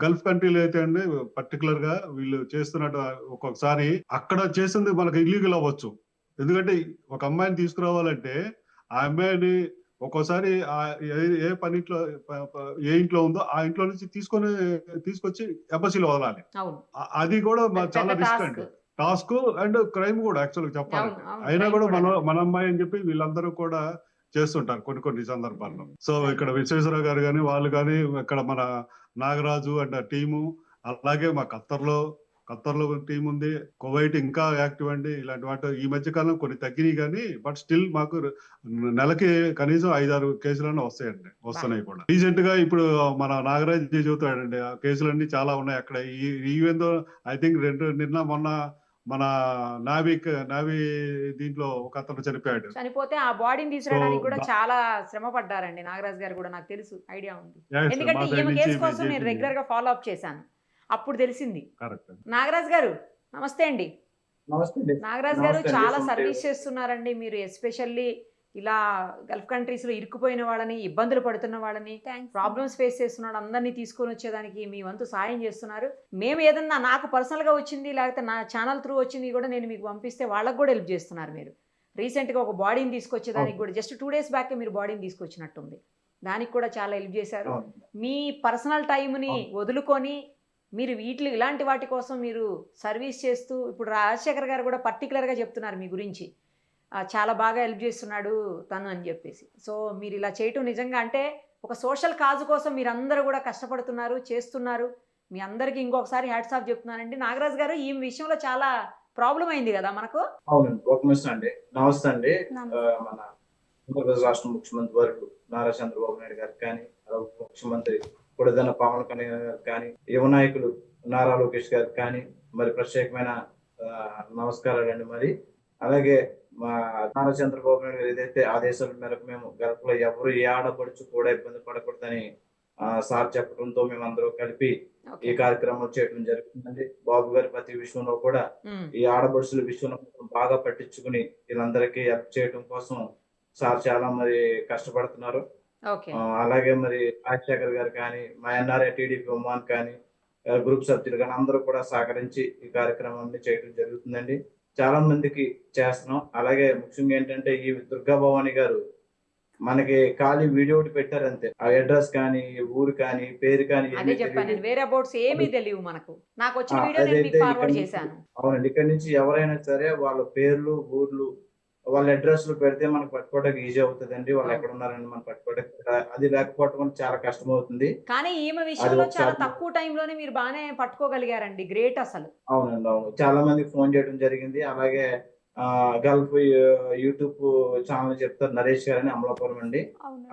[SPEAKER 4] గల్ఫ్ కంట్రీలో అయితే అండి పర్టికులర్ గా వీళ్ళు చేస్తున్నట్టు ఒక్కొక్కసారి అక్కడ చేసింది మనకు ఇల్లీగల్ అవ్వచ్చు. ఎందుకంటే ఒక అమ్మాయిని తీసుకురావాలంటే ఆ అమ్మాయిని ఒక్కోసారి ఏ పనిట్లో ఏ ఇంట్లో ఉందో ఆ ఇంట్లో నుంచి తీసుకొచ్చి ఎంబసీలో వదలాలి. అది కూడా చాలా రిస్క్ అండి, టాస్క్ అండ్ క్రైమ్ కూడా యాక్చువల్గా చెప్పాలి. అయినా కూడా మన అమ్మాయి అని చెప్పి వీళ్ళందరూ కూడా చేస్తుంటారు కొన్ని సందర్భాల్లో. సో ఇక్కడ విశ్వేశ్వరరావు గారు కానీ వాళ్ళు కానీ ఇక్కడ మన నాగరాజు అండ్ టీము, అలాగే మా ఖత్తర్లో టీం ఉంది, కువైట్ ఇంకా యాక్టివ్ అండి. ఇలాంటి వాటి ఈ మధ్య కాలం కొన్ని తగ్గినాయి కానీ బట్ స్టిల్ మాకు నెలకి కనీసం 5-6 కేసులన్నీ వస్తున్నాయి కూడా. రీసెంట్ గా ఇప్పుడు మన నాగరాజ్ చెబుతాడండి, ఆ కేసులన్నీ చాలా ఉన్నాయి అక్కడ. ఈవెన్ దో ఐ థింక్ నిన్న మొన్న మన నావీ దీంట్లో ఒక అతను
[SPEAKER 3] చనిపోతే ఆ బాడీని తీసుకురావడానికి కూడా చాలా శ్రమ పడ్డారండి నాగరాజ్ గారు కూడా. నాకు తెలుసు, ఐడియా ఉంది. ఎందుకంటే ఈమె కేసు కోసం నేను రెగ్యులర్ గా ఫాలో అప్ చేశాను, అప్పుడు తెలిసింది. నాగరాజ్ గారు నమస్తే అండి. నాగరాజ్ గారు చాలా సర్వీస్ చేస్తున్నారండి మీరు. ఎస్పెషల్లీ ఇలా గల్ఫ్ కంట్రీస్ లో ఇరుక్కుపోయిన వాళ్ళని, ఇబ్బందులు పడుతున్న వాళ్ళని, ప్రాబ్లమ్స్ ఫేస్ చేస్తున్న అందరినీ తీసుకొని వచ్చేదానికి మీ వంతు సాయం చేస్తున్నారు. మేము ఏదన్నా నాకు పర్సనల్ గా వచ్చింది లేకపోతే నా ఛానల్ త్రూ వచ్చింది కూడా నేను మీకు పంపిస్తే వాళ్ళకు కూడా హెల్ప్ చేస్తున్నారు మీరు. రీసెంట్ గా ఒక బాడీని తీసుకొచ్చేదానికి కూడా జస్ట్ 2 days బ్యాక్ మీరు బాడీని తీసుకొచ్చినట్టుంది, దానికి కూడా చాలా హెల్ప్ చేశారు. మీ పర్సనల్ టైంని వదులుకొని మీరు ఇలాంటి వాటి కోసం మీరు సర్వీస్ చేస్తూ ఇప్పుడు రాజశేఖర్ గారు కూడా పర్టికులర్గా చెప్తున్నారు మీ గురించి, చాలా బాగా హెల్ప్ చేస్తున్నాడు తను అని చెప్పేసి. సో మీరు ఇలా చేయటం నిజంగా అంటే ఒక సోషల్ కాజ్ కోసం మీరు అందరూ కూడా కష్టపడుతున్నారు, చేస్తున్నారు. మీ అందరికీ ఇంకొకసారి హ్యాట్స్ ఆఫ్ చెప్తున్నానండి. నాగరాజ్ గారు ఈ విషయంలో చాలా ప్రాబ్లం అయింది కదా మనకు.
[SPEAKER 6] అవునండి, ఒక నిమిషం అండి. నమస్తే అండి.
[SPEAKER 2] నమస్తే.
[SPEAKER 6] మన ఆంధ్రప్రదేశ్ రాష్ట్ర ముఖ్యమంత్రి వర్యులు నారా చంద్రబాబు నాయుడు గారికి కానీ, ముఖ్యమంత్రి కొడదన పవన్ కళ్యాణ్ గారికి కానీ, యువ నాయకులు నారా లోకేష్ గారికి కానీ మరి ప్రత్యేకమైన నమస్కారాలండి. మరి అలాగే మా నారా చంద్రబాబు నాయుడు గారు ఏదైతే ఆదేశాల మేరకు మేము గల్ఫ్లో ఎవరు ఏ ఆడపడుచు కూడా ఇబ్బంది పడకూడదని సార్ చెప్పడంతో మేమందరూ కలిపి ఈ కార్యక్రమం చేయడం జరుగుతుందండి. బాబు గారి ప్రతి విషయంలో కూడా ఈ ఆడపడుచుల విషయంలో బాగా పట్టించుకుని వీళ్ళందరికీ హెల్ప్ చేయడం కోసం సార్ చాలా మరి కష్టపడుతున్నారు. అలాగే మరి రాజశేఖర్ గారు కానీ, మా ఎన్ఆర్ఐ టీడీపీ ఉమాన్ కానీ, గ్రూప్ సభ్యులు కానీ అందరూ కూడా సహకరించి ఈ కార్యక్రమాన్ని చేయడం జరుగుతుందండి. చాలా మందికి చేస్తున్నాం. అలాగే ముఖ్యంగా ఏంటంటే ఈ దుర్గా భవాని గారు మనకి ఖాళీ వీడియో ఒకటి పెట్టారు అంతే. ఆ అడ్రస్ కానీ, ఊరు కానీ, పేరు కానీ
[SPEAKER 3] అదే చెప్పాను, వేరే అబౌట్స్ ఏమీ తెలియవు మనకు. నాకు వచ్చిన వీడియో నేను మీకు ఫార్వర్డ్ చేశాను.
[SPEAKER 6] అవునండి, ఇక్కడ నుంచి ఎవరైనా సరే వాళ్ళ పేర్లు, ఊర్లు, వాళ్ళ అడ్రస్లు పెడితే మనకు పట్టుకోవడానికి ఈజీ అవుతుందండి. వాళ్ళు ఎక్కడ ఉన్నారని మనం పట్టుకోవడానికి. అది లేకపోవడం చాలా కష్టం అవుతుంది.
[SPEAKER 3] కానీ ఈమె విషయంలో చాలా తక్కువ టైంలోనే మీరు బాగానే పట్టుకోగలిగారండి. గ్రేట్ అసలు.
[SPEAKER 6] అవునండి, అవును. చాలా మందికి ఫోన్ చేయడం జరిగింది. అలాగే గల్ఫ్ యూట్యూబ్ ఛానల్ చెప్తారు నరేష్ గారు అని, అమలాపురం అండి.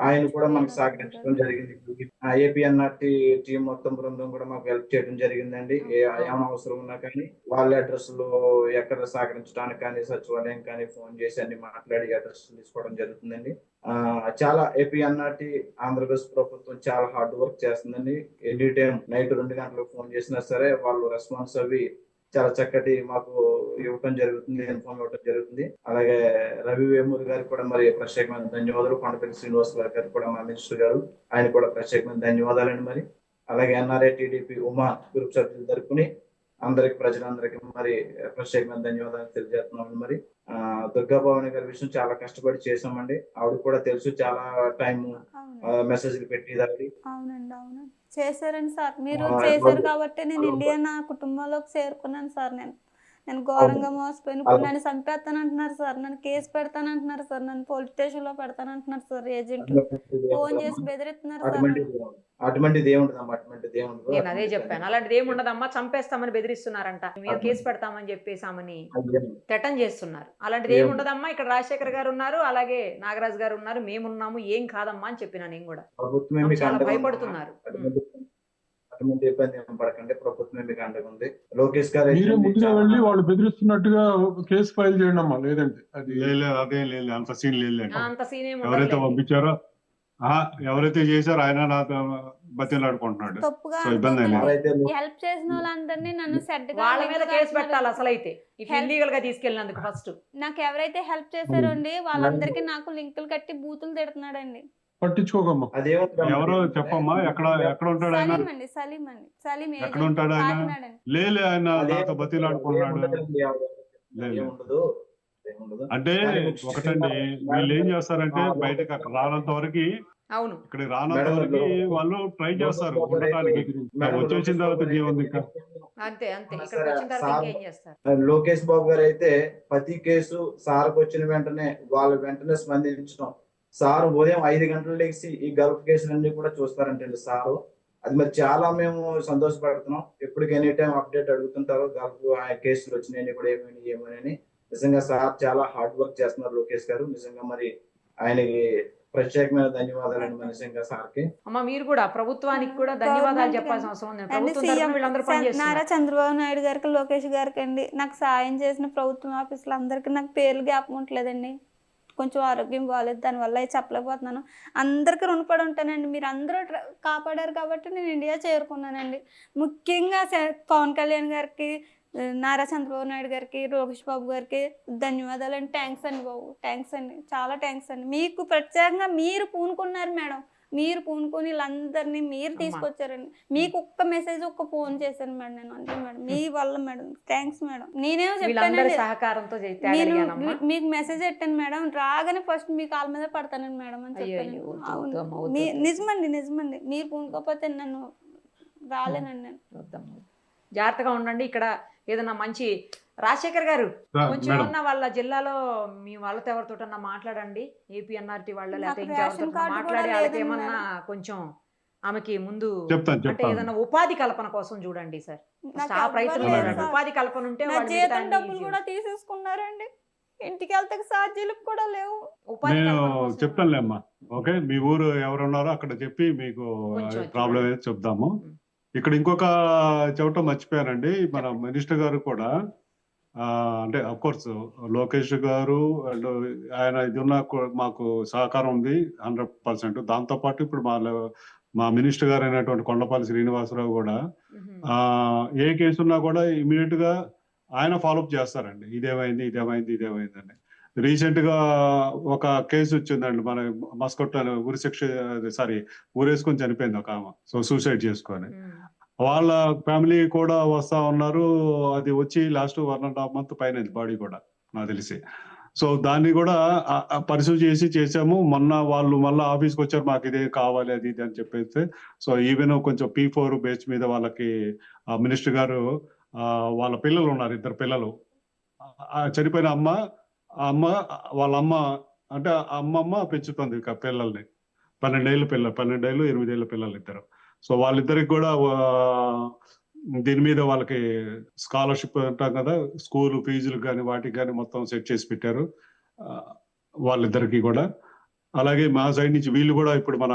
[SPEAKER 6] ఆయన కూడా మనకు సహకరించడం జరిగింది. ఏపీఎన్ఆర్టీ టీం మొత్తం బృందం కూడా మాకు హెల్ప్ చేయడం జరిగిందండి. ఏమైనా అవసరం ఉన్నా కానీ వాళ్ళ అడ్రస్ లో ఎక్కడ సహకరించడానికి కానీ, సచివాలయం కానీ ఫోన్ చేసి అన్ని మాట్లాడి అడ్రస్ తీసుకోవడం జరుగుతుందండి. చాలా ఏపీఎన్ఆర్టీ ఆంధ్రప్రదేశ్ ప్రభుత్వం చాలా హార్డ్ వర్క్ చేస్తుందండి. ఎనీ టైం నైట్ 2 గంటలకు ఫోన్ చేసినా సరే వాళ్ళు రెస్పాన్స్ అవి చాలా చక్కటి మాకు ఇవ్వటం జరుగుతుంది, ఇన్ఫార్మ్ ఇవ్వటం జరుగుతుంది. అలాగే రవి వేమూరి గారికి కూడా మరి ప్రత్యేకమైన ధన్యవాదాలు. కొండపల్లి శ్రీనివాస్ గారికి కూడా మా మినిస్టర్ గారు, ఆయన కూడా ప్రత్యేకమైన ధన్యవాదాలండి. మరి అలాగే ఎన్ఆర్ఐ టీడీపీ ఉమా గ్రూప్ సభ్యులు తరపుని అందరికి, ప్రజలందరికీ మరి ప్రత్యేకమైన ధన్యవాదాలు తెలియజేస్తున్నామండి. మరి దుర్గా భవాని గారి విషయం చాలా కష్టపడి చేసామండి. ఆవిడ కూడా తెలుసు, చాలా టైం మెసేజ్లు పెట్టేది.
[SPEAKER 2] అవునండి, అవును చేశారండి సార్. మీరు చేశారు కాబట్టి నేను ఇండియా నా కుటుంబంలోకి చేరుకున్నాను సార్. నేను ఘోరంగా మోసపోయాను. ఇప్పుడు నన్ను చంపేస్తానంటున్నారు సార్, నన్ను కేసు పెడతానంటున్నారు సార్, నన్ను పోలీస్ స్టేషన్ లో పెడతానంటున్నారు సార్. ఏజెంట్ ఫోన్ చేసి బెదిరిస్తున్నారు సార్.
[SPEAKER 6] అటువంటిది ఏముండదమ్మా, అటువంటిది ఏముండదు.
[SPEAKER 3] నేను అదే చెప్పాను, అలాంటిది ఏముండదమ్మా, చంపేస్తామని బెదిరిస్తున్నారంట, మీరు కేసు పెడతామని చెప్పేసామని థ్రెటన్ చేస్తున్నారు. అలాంటిది ఏముండదమ్మా, ఇక్కడ రాజశేఖర్ గారు ఉన్నారు, అలాగే నాగరాజ్ గారు ఉన్నారు, మేమున్నాము, ఏం కాదమ్మా అని చెప్పినా నేను కూడా. చాలా భయపడుతున్నారు.
[SPEAKER 6] అటువంటి ఇబ్బంది ఏం పడకండి, ప్రభుత్వమే మీకు అండగా ఉంది. లోకేష్ గారు
[SPEAKER 5] ముందుగా వెళ్ళి వాళ్ళు బెదిరిస్తున్నట్టుగా కేసు ఫైల్ చేయండి అమ్మా, లేదంటే అది
[SPEAKER 4] అదేం లేదు, అంత సీన్ లేదు.
[SPEAKER 3] అంత సీన్ ఏం
[SPEAKER 4] ఎవరైతే పంపించారో, ఎవరైతే చేశారో ఆయన నాతో బతిలాడుకుంటున్నాడు.
[SPEAKER 2] హెల్ప్ చేసిన వాళ్ళందరినీ నన్ను
[SPEAKER 3] వాళ్ళ మీద కేసు పెట్టాలి అసలు. అయితే ఇల్లీగల్ గా తీసుకెళ్ళినందుకు ఫస్ట్
[SPEAKER 2] నాకు ఎవరైతే హెల్ప్ చేశారో అండి వాళ్ళందరికీ నాకు లింకులు కట్టి బూతులు తిడుతున్నాడండి.
[SPEAKER 5] పట్టించుకోకమ్మా.
[SPEAKER 4] ఎవరో చెప్పమ్మా, ఎక్కడ ఉంటాడు ఆయన?
[SPEAKER 2] సలీం
[SPEAKER 4] ఎక్కడ ఉంటాడు ఆయన? లేలే, ఆయన నాతో బతిలాడుకుంటున్నాడు. అంటే ఒకటండి, వీళ్ళు ఏం చేస్తారంటే బయటకు అక్కడ రానంత వరకు,
[SPEAKER 3] అవును,
[SPEAKER 4] ఇక్కడ రానంత వరకు వాళ్ళు ట్రై చేస్తారు ఉండటానికి. వచ్చేసిన తర్వాత ఏముంది ఇంకా
[SPEAKER 3] అంతే అంతే. ఇక్కడికి వచ్చిన తర్వాత ఏం చేస్తారు?
[SPEAKER 6] లోకేష్ బాబు గారు అయితే ప్రతి కేసు సార్కి వచ్చిన వెంటనే వాళ్ళు వెంటనే స్పందించడం. సార్ ఉదయం 5 గంటలు లేచి ఈ గల్ఫ్ కేసులన్నీ కూడా చూస్తారంటండి సారు. అది మరి చాలా మేము సంతోషపడుతున్నాం. ఎప్పటికీ ఎనీ టైం అప్డేట్ అడుగుతుంటారు, గల్ఫ్ కేసులు వచ్చినాయని కూడా ఏమని. నిజంగా సార్ చాలా హార్డ్ వర్క్ చేస్తున్నారు లోకేష్ గారు. నిజంగా మరి ఆయనకి ప్రత్యేకమైన ధన్యవాదాలు నిజంగా సార్కి.
[SPEAKER 3] అమ్మ మీరు కూడా ప్రభుత్వానికి కూడా ధన్యవాదాలు చెప్పాల్సిన అవసరం ఉంది.
[SPEAKER 2] నారా చంద్రబాబు నాయుడు గారికి, లోకేష్ గారికి అండి నాకు సాయం చేసిన ప్రభుత్వం ఆఫీసులు అందరికి నాకు పేర్లు జ్ఞాపకం ఉండలేదండి. కొంచెం ఆరోగ్యం బాగాలేదు, దానివల్ల చెప్పలేకపోతున్నాను. అందరికీ రుణపడి ఉంటానండి. మీరు అందరూ కాపాడారు కాబట్టి నేను ఇండియా చేరుకున్నానండి. ముఖ్యంగా పవన్ కళ్యాణ్ గారికి, నారా చంద్రబాబు నాయుడు గారికి, లోకేష్ బాబు గారికి ధన్యవాదాలు అండి. థ్యాంక్స్ అండి బాబు, థ్యాంక్స్ అండి, చాలా థ్యాంక్స్ అండి. మీకు ప్రత్యేకంగా మీరు పూనుకున్నారు మేడం, మీరు పూనుకొని వీళ్ళందరినీ మీరు తీసుకొచ్చారండి. మీకు ఒక్క మెసేజ్, ఒక్క ఫోన్ చేశాను మేడం నేను, అంతే మేడం. మీ వల్ల మేడం, థ్యాంక్స్ మేడం. నేనేమో చెప్పానండి,
[SPEAKER 3] సహకారంతో
[SPEAKER 2] నేను మీకు మెసేజ్ పెట్టాను మేడం, రాగానే ఫస్ట్ మీ కాళ్ళ మీద పడతానండి మేడం అని చెప్పాను. అవును, నిజమండి, నిజమండి. మీరు పూనుకోకపోతే నన్ను రాలేనండి నేను.
[SPEAKER 3] జాగ్రత్తగా ఉండండి. ఇక్కడ ఏదైనా మంచి రాజశేఖర్ గారు కొంచెం
[SPEAKER 4] మేడం
[SPEAKER 3] ఏమన్నా వాళ్ళ జిల్లాలో మీ వాళ్ళతో ఎవరితోటన్నా మాట్లాడండి, ఏపీఎన్ఆర్టీ వాళ్ళ లేకపోతే
[SPEAKER 2] నాకు
[SPEAKER 3] ఇంకెవరితో
[SPEAKER 2] రేషన్ కార్డు
[SPEAKER 3] మాట్లాడి
[SPEAKER 2] కూడా
[SPEAKER 3] వాళ్ళకి
[SPEAKER 2] లేదండి
[SPEAKER 3] ఏమన్నా
[SPEAKER 2] మేడం.
[SPEAKER 3] కొంచెం ఆమెకి ముందు
[SPEAKER 4] చెప్తాను
[SPEAKER 3] అంటే ఏదైనా ఉపాధి కల్పన కోసం చూడండి సార్.
[SPEAKER 2] నాకు
[SPEAKER 3] ఆ ప్రయత్నం
[SPEAKER 2] ఎవ్వరు
[SPEAKER 4] లేరు
[SPEAKER 3] చేయండి.
[SPEAKER 4] సార్.
[SPEAKER 3] ఉపాధి కల్పన ఉంటే
[SPEAKER 2] నా
[SPEAKER 3] వాళ్ళు
[SPEAKER 2] జీతం
[SPEAKER 3] మిగతా
[SPEAKER 2] డబ్బులు కూడా తీసేసుకున్నారండి. ఇంటికి వెళ్తే ఛార్జీలకు కూడా లేవు.
[SPEAKER 3] ఉపాధి
[SPEAKER 4] నేను
[SPEAKER 3] కల్పన కోసం
[SPEAKER 4] చెప్తానులే అమ్మా. ఓకే, మీ ఊరు ఎవరున్నారో అక్కడ చెప్పి మీకు
[SPEAKER 3] కొంచెం
[SPEAKER 4] ప్రాబ్లం
[SPEAKER 3] చూడండి.
[SPEAKER 4] ఏదో చెప్దాము.
[SPEAKER 3] ఉం.
[SPEAKER 4] ఇక్కడ ఇంకొక చెప్పటం మర్చిపోయానండి. మన
[SPEAKER 3] చెప్పండి.
[SPEAKER 4] మినిస్టర్ గారు కూడా అంటే అఫ్ కోర్స్ లోకేష్ గారు అండ్ ఆయన ఇది ఉన్న మాకు సహకారం ఉంది 100%. దాంతో పాటు ఇప్పుడు మా మినిస్టర్ గారు అయినటువంటి కొండపల్లి శ్రీనివాసరావు కూడా
[SPEAKER 3] మ్హూ.
[SPEAKER 4] ఏ కేసు ఉన్నా కూడా ఇమీడియట్ గా ఆయన ఫాలోఅప్ చేస్తారండి. ఇదేమైంది అని. రీసెంట్ గా ఒక కేసు వచ్చిందండి, మన మస్కట్ ఊరేసుకొని చనిపోయింది ఒక ఆమె. సో సూసైడ్ చేసుకొని
[SPEAKER 3] ఉం.
[SPEAKER 4] వాళ్ళ ఫ్యామిలీ కూడా వస్తా ఉన్నారు. అది వచ్చి లాస్ట్ 1.5 month పైన బాడీ కూడా నాకు తెలిసి. సో దాన్ని కూడా పరిశీలి చేసాము. మొన్న వాళ్ళు మళ్ళీ ఆఫీస్కి వచ్చారు, మాకు ఇదే కావాలి అది ఇది అని చెప్పేసి. సో ఈవెన్ కొంచెం P4 బేస్ మీద వాళ్ళకి మినిస్టర్ గారు వాళ్ళ పిల్లలు ఉన్నారు, 2 పిల్లలు. చనిపోయిన అమ్మ వాళ్ళ అమ్మ అంటే అమ్మమ్మ పెంచుతుంది పిల్లల్ని. 12 ఏళ్ళు 8 ఏళ్ళ పిల్లలు ఇద్దరు. సో వాళ్ళిద్దరికి కూడా దీని మీద వాళ్ళకి స్కాలర్షిప్ అంటాం కదా, స్కూల్ ఫీజులు కానీ వాటికి కానీ మొత్తం సెట్ చేసి పెట్టారు వాళ్ళిద్దరికి కూడా. అలాగే మా సైడ్ నుంచి వీళ్ళు కూడా ఇప్పుడు మన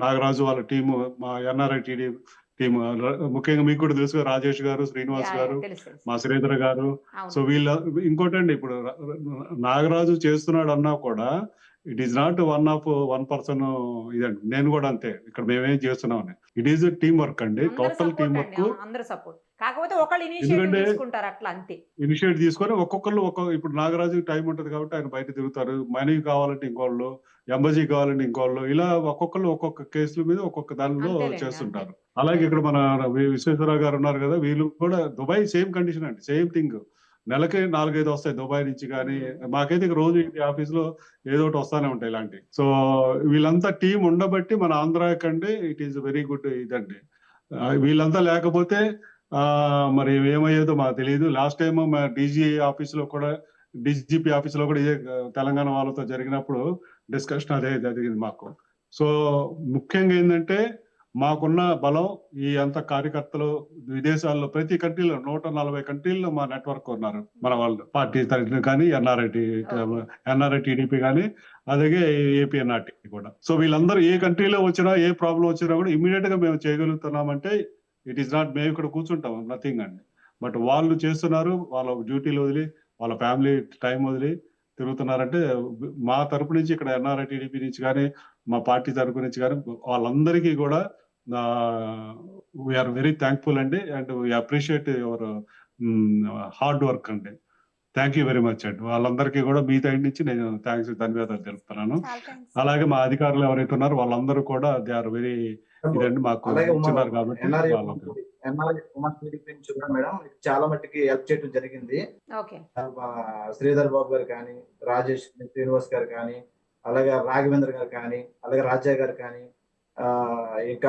[SPEAKER 4] నాగరాజు వాళ్ళ టీము, మా ఎన్ఆర్ఐ టీడీ టీము, ముఖ్యంగా మీకు కూడా తెలుసు రాజేష్ గారు, శ్రీనివాస్ గారు,
[SPEAKER 3] తెలుసు తెలుసు.
[SPEAKER 4] మా శ్రీధర్ గారు.
[SPEAKER 3] అవును.
[SPEAKER 4] సో ఇంకోటండి, ఇప్పుడు నాగరాజు చేస్తున్నాడు అన్నా కూడా ఇట్ ఈస్ నాట్ 1% ఇదండి. నేను కూడా అంతే, ఇక్కడ మేమేం చేస్తున్నాం ఇట్ ఈస్ టీమ్ వర్క్ అండి,
[SPEAKER 3] అందరి
[SPEAKER 4] టోటల్
[SPEAKER 3] సపోర్ట్
[SPEAKER 4] టీమ్
[SPEAKER 3] అండి,
[SPEAKER 4] వర్క్.
[SPEAKER 3] అవును, అందరి సపోర్ట్. కాకపోతే ఒకళ్ళు ఇనిషియేటివ్
[SPEAKER 4] ఎందుకంటే
[SPEAKER 3] తీసుకుంటారు అట్లా అంతే.
[SPEAKER 4] ఇనిషియేట్ తీసుకొని ఒక్కొక్కళ్ళు ఇప్పుడు నాగరాజు టైం ఉంటది కాబట్టి ఆయన బయట తిరుగుతారు. మనీ కావాలంటే ఇంకోళ్ళు, ఎంబసీ కావాలంటే ఇంకోళ్ళు, ఇలా ఒక్కొక్కళ్ళు ఒక్కొక్క కేసుల మీద ఒక్కొక్క దానిలో
[SPEAKER 3] అంతేలేండి,
[SPEAKER 4] చేస్తుంటారు. అలాగే ఇక్కడ మన విశ్వేశ్వరరావు గారు ఉన్నారు కదా, వీళ్ళు కూడా దుబాయ్ సేమ్ కండిషన్ అండి, సేమ్ థింగ్. నెలకి 4-5 వస్తాయి దుబాయ్ నుంచి. కానీ మాకైతే ఇక రోజు ఆఫీస్ లో ఏదో ఒకటి వస్తానే ఉంటాయి ఇలాంటి. సో వీళ్ళంతా టీం ఉండబట్టి మన ఆంధ్ర కంటే ఇట్ ఈస్ వెరీ గుడ్ ఇదండి. వీళ్ళంతా లేకపోతే మరి ఏమయ్యేదో మాకు తెలియదు. లాస్ట్ టైం మా డీజీపీ ఆఫీస్ లో కూడా ఇదే తెలంగాణ వాళ్ళతో జరిగినప్పుడు డిస్కషన్ అదే జరిగింది మాకు. సో ముఖ్యంగా ఏంటంటే మాకున్న బలం ఈ అంత కార్యకర్తలు విదేశాల్లో ప్రతి కంట్రీలో 140 కంట్రీల్లో మా నెట్వర్క్ ఉన్నారు మన వాళ్ళు. పార్టీ తరఫున కానీ ఎన్ఆర్ఐ టీడీపీ కానీ అలాగే ఏపీఎన్ఆర్టీ కూడా. సో వీళ్ళందరూ ఏ కంట్రీలో వచ్చినా ఏ ప్రాబ్లం వచ్చినా కూడా ఇమీడియట్ గా మేము చేయగలుగుతున్నామంటే ఇట్ ఈస్ నాట్ మేము ఇక్కడ కూర్చుంటాం నథింగ్ అండి. బట్ వాళ్ళు చేస్తున్నారు, వాళ్ళ డ్యూటీలు వదిలి వాళ్ళ ఫ్యామిలీ టైం వదిలి తిరుగుతున్నారంటే మా తరపు నుంచి ఇక్కడ ఎన్ఆర్ఐ టీడీపీ నుంచి కానీ మా పార్టీ తరపు నుంచి కానీ వాళ్ళందరికీ కూడా వీఆర్ వెరీ థ్యాంక్ఫుల్ అండి. And we appreciate your hard work అండి. థ్యాంక్ యూ వెరీ మచ్ అండి. వాళ్ళందరికీ కూడా మీ సైడ్ నుంచి నేను ధన్యవాదాలు తెలుపుతున్నాను. అలాగే మా అధికారులు ఎవరైతే ఉన్నారో వాళ్ళందరూ కూడా దే ఆర్ వెరీ ఇదండి, మాకు ఇచ్చున్నారు కాబట్టి
[SPEAKER 6] మేడం చాలా మట్టుకి హెల్ప్ చేయడం జరిగింది.
[SPEAKER 3] ఓకే.
[SPEAKER 6] శ్రీధర్ బాబు గారు కానీ, రాజేష్ శ్రీనివాస్ గారు కానీ, అలాగే రాఘవేంద్ర గారు కానీ, అలాగే రాజా గారు కానీ,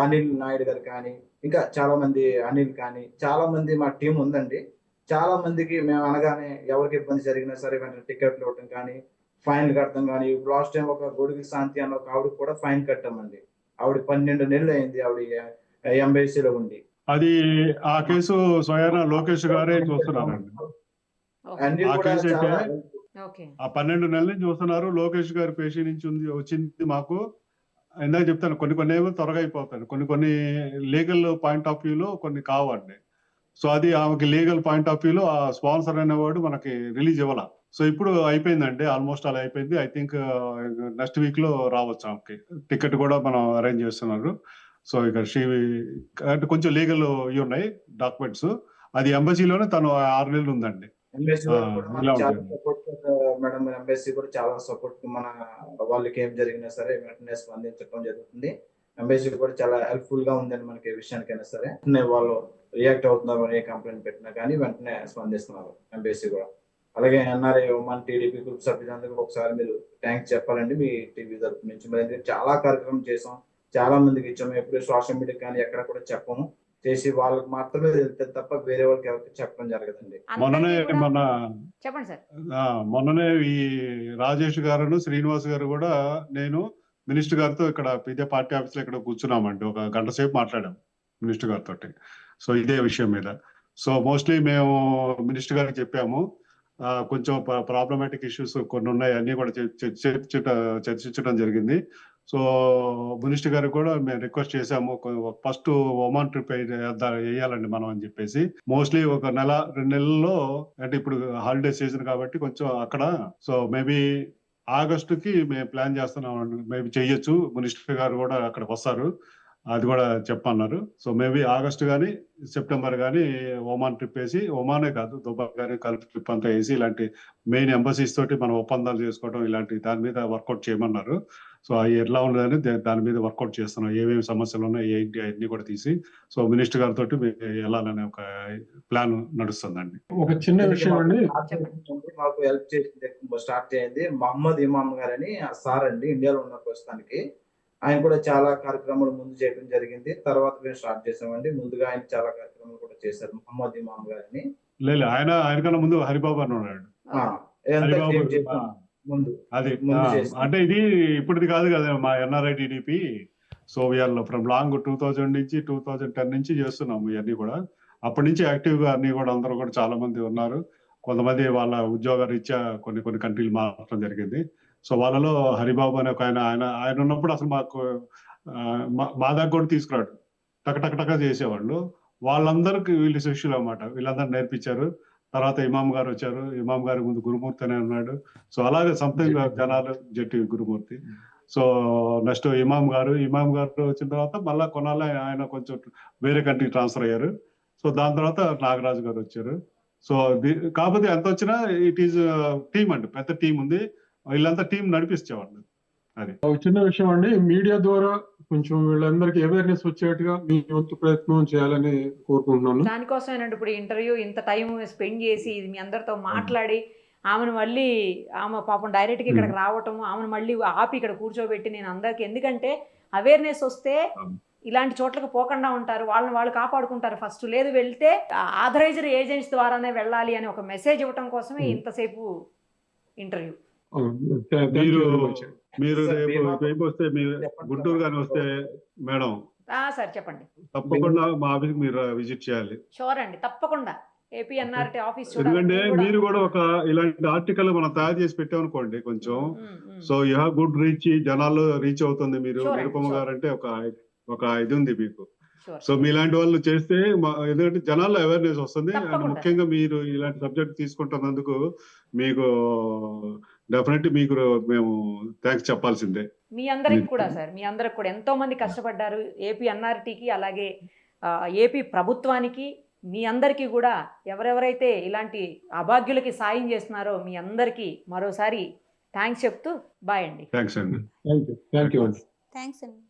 [SPEAKER 6] అనిల్ నాయుడు గారు కానీ, ఇంకా చాలా మంది అనిల్ కానీ, చాలా మంది మా టీం ఉందండి. చాలా మందికి మేము అనగానే ఎవరికి ఇబ్బంది జరిగినా సరే వెంటనే టికెట్లు ఇవ్వటం కానీ, ఫైన్ కట్టడం కానీ. లాస్ట్ టైం ఒక గొడుగు శాంతి అన్న ఒక ఆవిడకి కూడా ఫైన్ కట్టామండి. ఆవిడ 12 నెలలు అయింది ఆవిడ ఎంబసీలో ఉండి.
[SPEAKER 4] అది ఆ కేసు స్వయాన లోకేష్ గారే చూస్తున్నారండి.
[SPEAKER 6] అన్ని
[SPEAKER 4] ఆ
[SPEAKER 6] కూడా
[SPEAKER 4] కేసు అయితే
[SPEAKER 6] చాలా
[SPEAKER 4] ఆ 12 నెలల నుంచి చూస్తున్నారు. లోకేష్ గారి పేషీ నుంచి వచ్చింది మాకు. ఇందాక చెప్తాను, కొన్ని ఏమో త్వరగా అయిపోతాయి, కొన్ని లీగల్ పాయింట్ ఆఫ్ వ్యూలో కొన్ని కావండి. సో అది ఆమెకి లీగల్ పాయింట్ ఆఫ్ వ్యూలో ఆ స్పాన్సర్ అనేవాడు మనకి రిలీజ్ ఇవ్వాల. సో ఇప్పుడు అయిపోయిందండి, ఆల్మోస్ట్ అలా అయిపోయింది. ఐ థింక్ నెక్స్ట్ వీక్ లో రావచ్చు ఆమెకి. టికెట్ కూడా మనం అరేంజ్ చేస్తున్నారు. సో ఇక అంటే కొంచెం లీగల్ ఇవి ఉన్నాయి డాక్యుమెంట్స్. అది ఎంబసీలోనే తను 6 నెలలు ఉందండి.
[SPEAKER 6] ఎంబసీ చాలా సపోర్ట్ మేడం. ఎంబసీ కూడా చాలా సపోర్ట్. మన వాళ్ళకి ఏం జరిగినా సరే వెంటనే స్పందించడం జరుగుతుంది. ఎంబసీ కూడా చాలా హెల్ప్ఫుల్ గా ఉందండి మనకి ఏ విషయానికైనా సరే. వాళ్ళు రియాక్ట్ అవుతున్నారు, ఏ కంప్లైంట్ పెట్టినా కానీ వెంటనే స్పందిస్తున్నారు ఎంబసీ కూడా. అలాగే ఎన్ఆర్ఐ మన టీడీపీ గ్రూప్ సభ్యులందరికీ ఒకసారి మీరు థ్యాంక్స్ చెప్పాలండి మీ టీవీ తరపు నుంచి. మరి చాలా కార్యక్రమం చేసాం, చాలా మందికి ఇచ్చాము. ఎప్పుడు సోషల్ మీడియా కానీ ఎక్కడ కూడా చెప్పము. చేసి వాళ్ళకి మాత్రమే తెలుస్తుంది తప్ప వేరే వాళ్ళకి ఎవరికి చెప్పడం జరగదండి.
[SPEAKER 4] మొన్ననే
[SPEAKER 3] అందరికీ కూడా-
[SPEAKER 4] మన
[SPEAKER 3] చెప్పండి సార్.
[SPEAKER 4] మొన్ననే ఈ రాజేష్ గారు శ్రీనివాస్ గారు కూడా నేను మినిస్టర్ గారితో ఇక్కడ ఇదే పార్టీ ఆఫీస్ లో ఇక్కడ కూర్చున్నామండి, ఒక గంట సేపు మాట్లాడాం మినిస్టర్ గారితో. సో ఇదే విషయం మీద. సో మోస్ట్లీ మేము మినిస్టర్ గారికి చెప్పాము, కొంచెం ప్రాబ్లమాటిక్ ఇష్యూస్ కొన్ని ఉన్నాయి, అన్ని కూడా చర్చించడం జరిగింది. సో మినిస్టర్ గారికి కూడా మేము రిక్వెస్ట్ చేశాము, ఫస్ట్ ఒమాన్ ట్రిప్ వేయాలండి మనం అని చెప్పేసి. మోస్ట్లీ ఒక 1-2 నెలల్లో, అంటే ఇప్పుడు హాలిడే సీజన్ కాబట్టి కొంచెం అక్కడ, సో మేబీ ఆగస్టుకి మేము ప్లాన్ చేస్తున్నాం, మేబీ చెయ్యొచ్చు. మినిస్టర్ గారు కూడా అక్కడికి వస్తారు, అది కూడా చెప్పన్నారు. సో మేబీ ఆగస్టు కానీ సెప్టెంబర్ కానీ ఒమాన్ ట్రిప్ వేసి, ఒమానే కాదు దుబాయ్ కానీ కలిపి ట్రిప్ అంతా వేసి ఇలాంటి మెయిన్ ఎంబసీస్ తోటి మనం ఒప్పందాలు చేసుకోవడం ఇలాంటి దాని మీద వర్కౌట్ చేయమన్నారు. సో అవి ఎట్లా ఉన్నదని దాని మీద వర్కౌట్ చేస్తున్నాం, ఏమేమి సమస్యలు ఉన్నాయి ఏంటి అవన్నీ కూడా తీసి. సో మినిస్టర్ గారితో వెళ్ళాలనే ఒక ప్లాన్ నడుస్తుందండి.
[SPEAKER 5] ఒక చిన్న విషయం అండి,
[SPEAKER 6] మాకు హెల్ప్ చేసింది స్టార్ట్ చేయండి మహమ్మద్ ఇమామ్ గారని సార్ అండి, ఇండియాలో ఉన్న ప్రస్తుతానికి. ఆయన కూడా చాలా కార్యక్రమాలు ముందు చేయడం జరిగింది, తర్వాత మేము స్టార్ట్ చేసామండి. ముందుగా ఆయన చాలా కార్యక్రమాలు కూడా చేశారు మహమ్మద్ ఇమామ్ గారిని.
[SPEAKER 4] లేదు, ఆయనకన్నా ముందు హరిబాబు అని ఉన్నాడు.
[SPEAKER 6] ముందు
[SPEAKER 4] అది
[SPEAKER 6] ముందు చేస్తాం.
[SPEAKER 4] అంటే ఇది ఇప్పటిది కాదు కదా, మా NRI TDP. So we are from long 2000 నుంచి 2010 నుంచి చేస్తున్నాము ఇవన్నీ కూడా. అప్పటి నుంచి యాక్టివ్ గా అన్ని కూడా అందరూ కూడా చాలా మంది ఉన్నారు. కొంతమంది వాళ్ళ ఉద్యోగ రీత్యా కొన్ని కంట్రీలు మారడం జరిగింది. సో వాళ్ళలో హరిబాబు అనే ఒక ఆయన ఉన్నప్పుడు అసలు మాకు మా దగ్గర కూడా తీసుకురాడు, టక చేసేవాళ్ళు. వాళ్ళందరికి వీళ్ళు శిష్యులు అన్నమాట, వీళ్ళందరూ నేర్పించారు. తర్వాత ఇమాం గారు వచ్చారు, ఇమాం గారి ముందు గురుమూర్తి అనే ఉన్నాడు. సో అలాగే సంథింగ్ జనాలు జట్టి గురుమూర్తి. సో నెక్స్ట్ ఇమాం గారు వచ్చిన తర్వాత మళ్ళా కొన్నాళ్ళు ఆయన కొంచెం వేరే కంట్రీకి ట్రాన్స్ఫర్ అయ్యారు. సో దాని తర్వాత నాగరాజు గారు వచ్చారు. సో కాకపోతే ఎంత వచ్చినా ఇట్ ఈజ్ టీమ్ అండి, పెద్ద టీం ఉంది, వీళ్ళంతా టీం నడిపిస్తేవాళ్ళు. అది
[SPEAKER 5] ఒక చిన్న విషయం అండి, మీడియా ద్వారా కొంచెం వీళ్ళందరికీ అవేర్నెస్ వచ్చేట్టుగా మీ వంతు ప్రయత్నం చేయాలని కోరుకుంటున్నాను.
[SPEAKER 3] దానికోసమేనండి ఇప్పుడు ఇంటర్వ్యూ ఇంత టైం స్పెండ్ చేసి మీ అందరితో మాట్లాడి ఆమెను మళ్ళీ ఆమె పాపం డైరెక్ట్గా ఇక్కడికి రావటం, ఆమెను మళ్ళీ ఆపి ఇక్కడ కూర్చోబెట్టి నేను అందరికీ, ఎందుకంటే అవేర్నెస్ వస్తే ఇలాంటి చోట్లకు పోకుండా ఉంటారు, వాళ్ళని వాళ్ళు కాపాడుకుంటారు. ఫస్ట్ లేదు వెళ్తే ఆథరైజ్డ్ ఏజెంట్స్ ద్వారానే వెళ్ళాలి అని ఒక మెసేజ్ ఇవ్వటం కోసమే ఇంతసేపు ఇంటర్వ్యూ.
[SPEAKER 4] మీరు రేపు వస్తే, మీరు గుంటూరు కానీ వస్తే మేడం
[SPEAKER 3] సార్ చెప్పండి,
[SPEAKER 4] తప్పకుండా మా ఆఫీస్ మీరు విజిట్ చేయాలి.
[SPEAKER 3] షూర్ అండి, తప్పకుండా ఏపీఎన్ఆర్టీ ఆఫీస్.
[SPEAKER 4] ఎందుకంటే మీరు కూడా ఒక ఇలాంటి ఆర్టికల్ మనం తయారు చేసి పెట్టామనుకోండి కొంచెం, so you have good reach, జనాల్లో రీచ్ అవుతుంది. మీరు నిరుపమ గారు అంటే ఒక ఇది ఉంది మీకు. సో మీలాంటి వాళ్ళు చేస్తే ఎందుకంటే జనాల్లో అవేర్నెస్ వస్తుంది. అండ్ ముఖ్యంగా మీరు ఇలాంటి సబ్జెక్ట్ తీసుకుంటున్నందుకు మీకు డెఫినెట్లీ మీకు మేము థ్యాంక్స్ చెప్పాల్సిందే.
[SPEAKER 3] మీ అందరికి కూడా సార్, మీ అందరికి కూడా ఎంతో మంది కష్టపడ్డారు ఏపీ ఎన్ఆర్టీకి, అలాగే ఏపీ ప్రభుత్వానికి. మీ అందరికీ కూడా ఎవరెవరైతే ఇలాంటి అభాగ్యులకి సాయం చేస్తున్నారో మీ అందరికీ మరోసారి థ్యాంక్స్ చెప్తూ బాయ్ అండి.
[SPEAKER 4] థ్యాంక్స్ అండి.
[SPEAKER 5] థ్యాంక్ యూ అండి.
[SPEAKER 2] థ్యాంక్స్ అండి.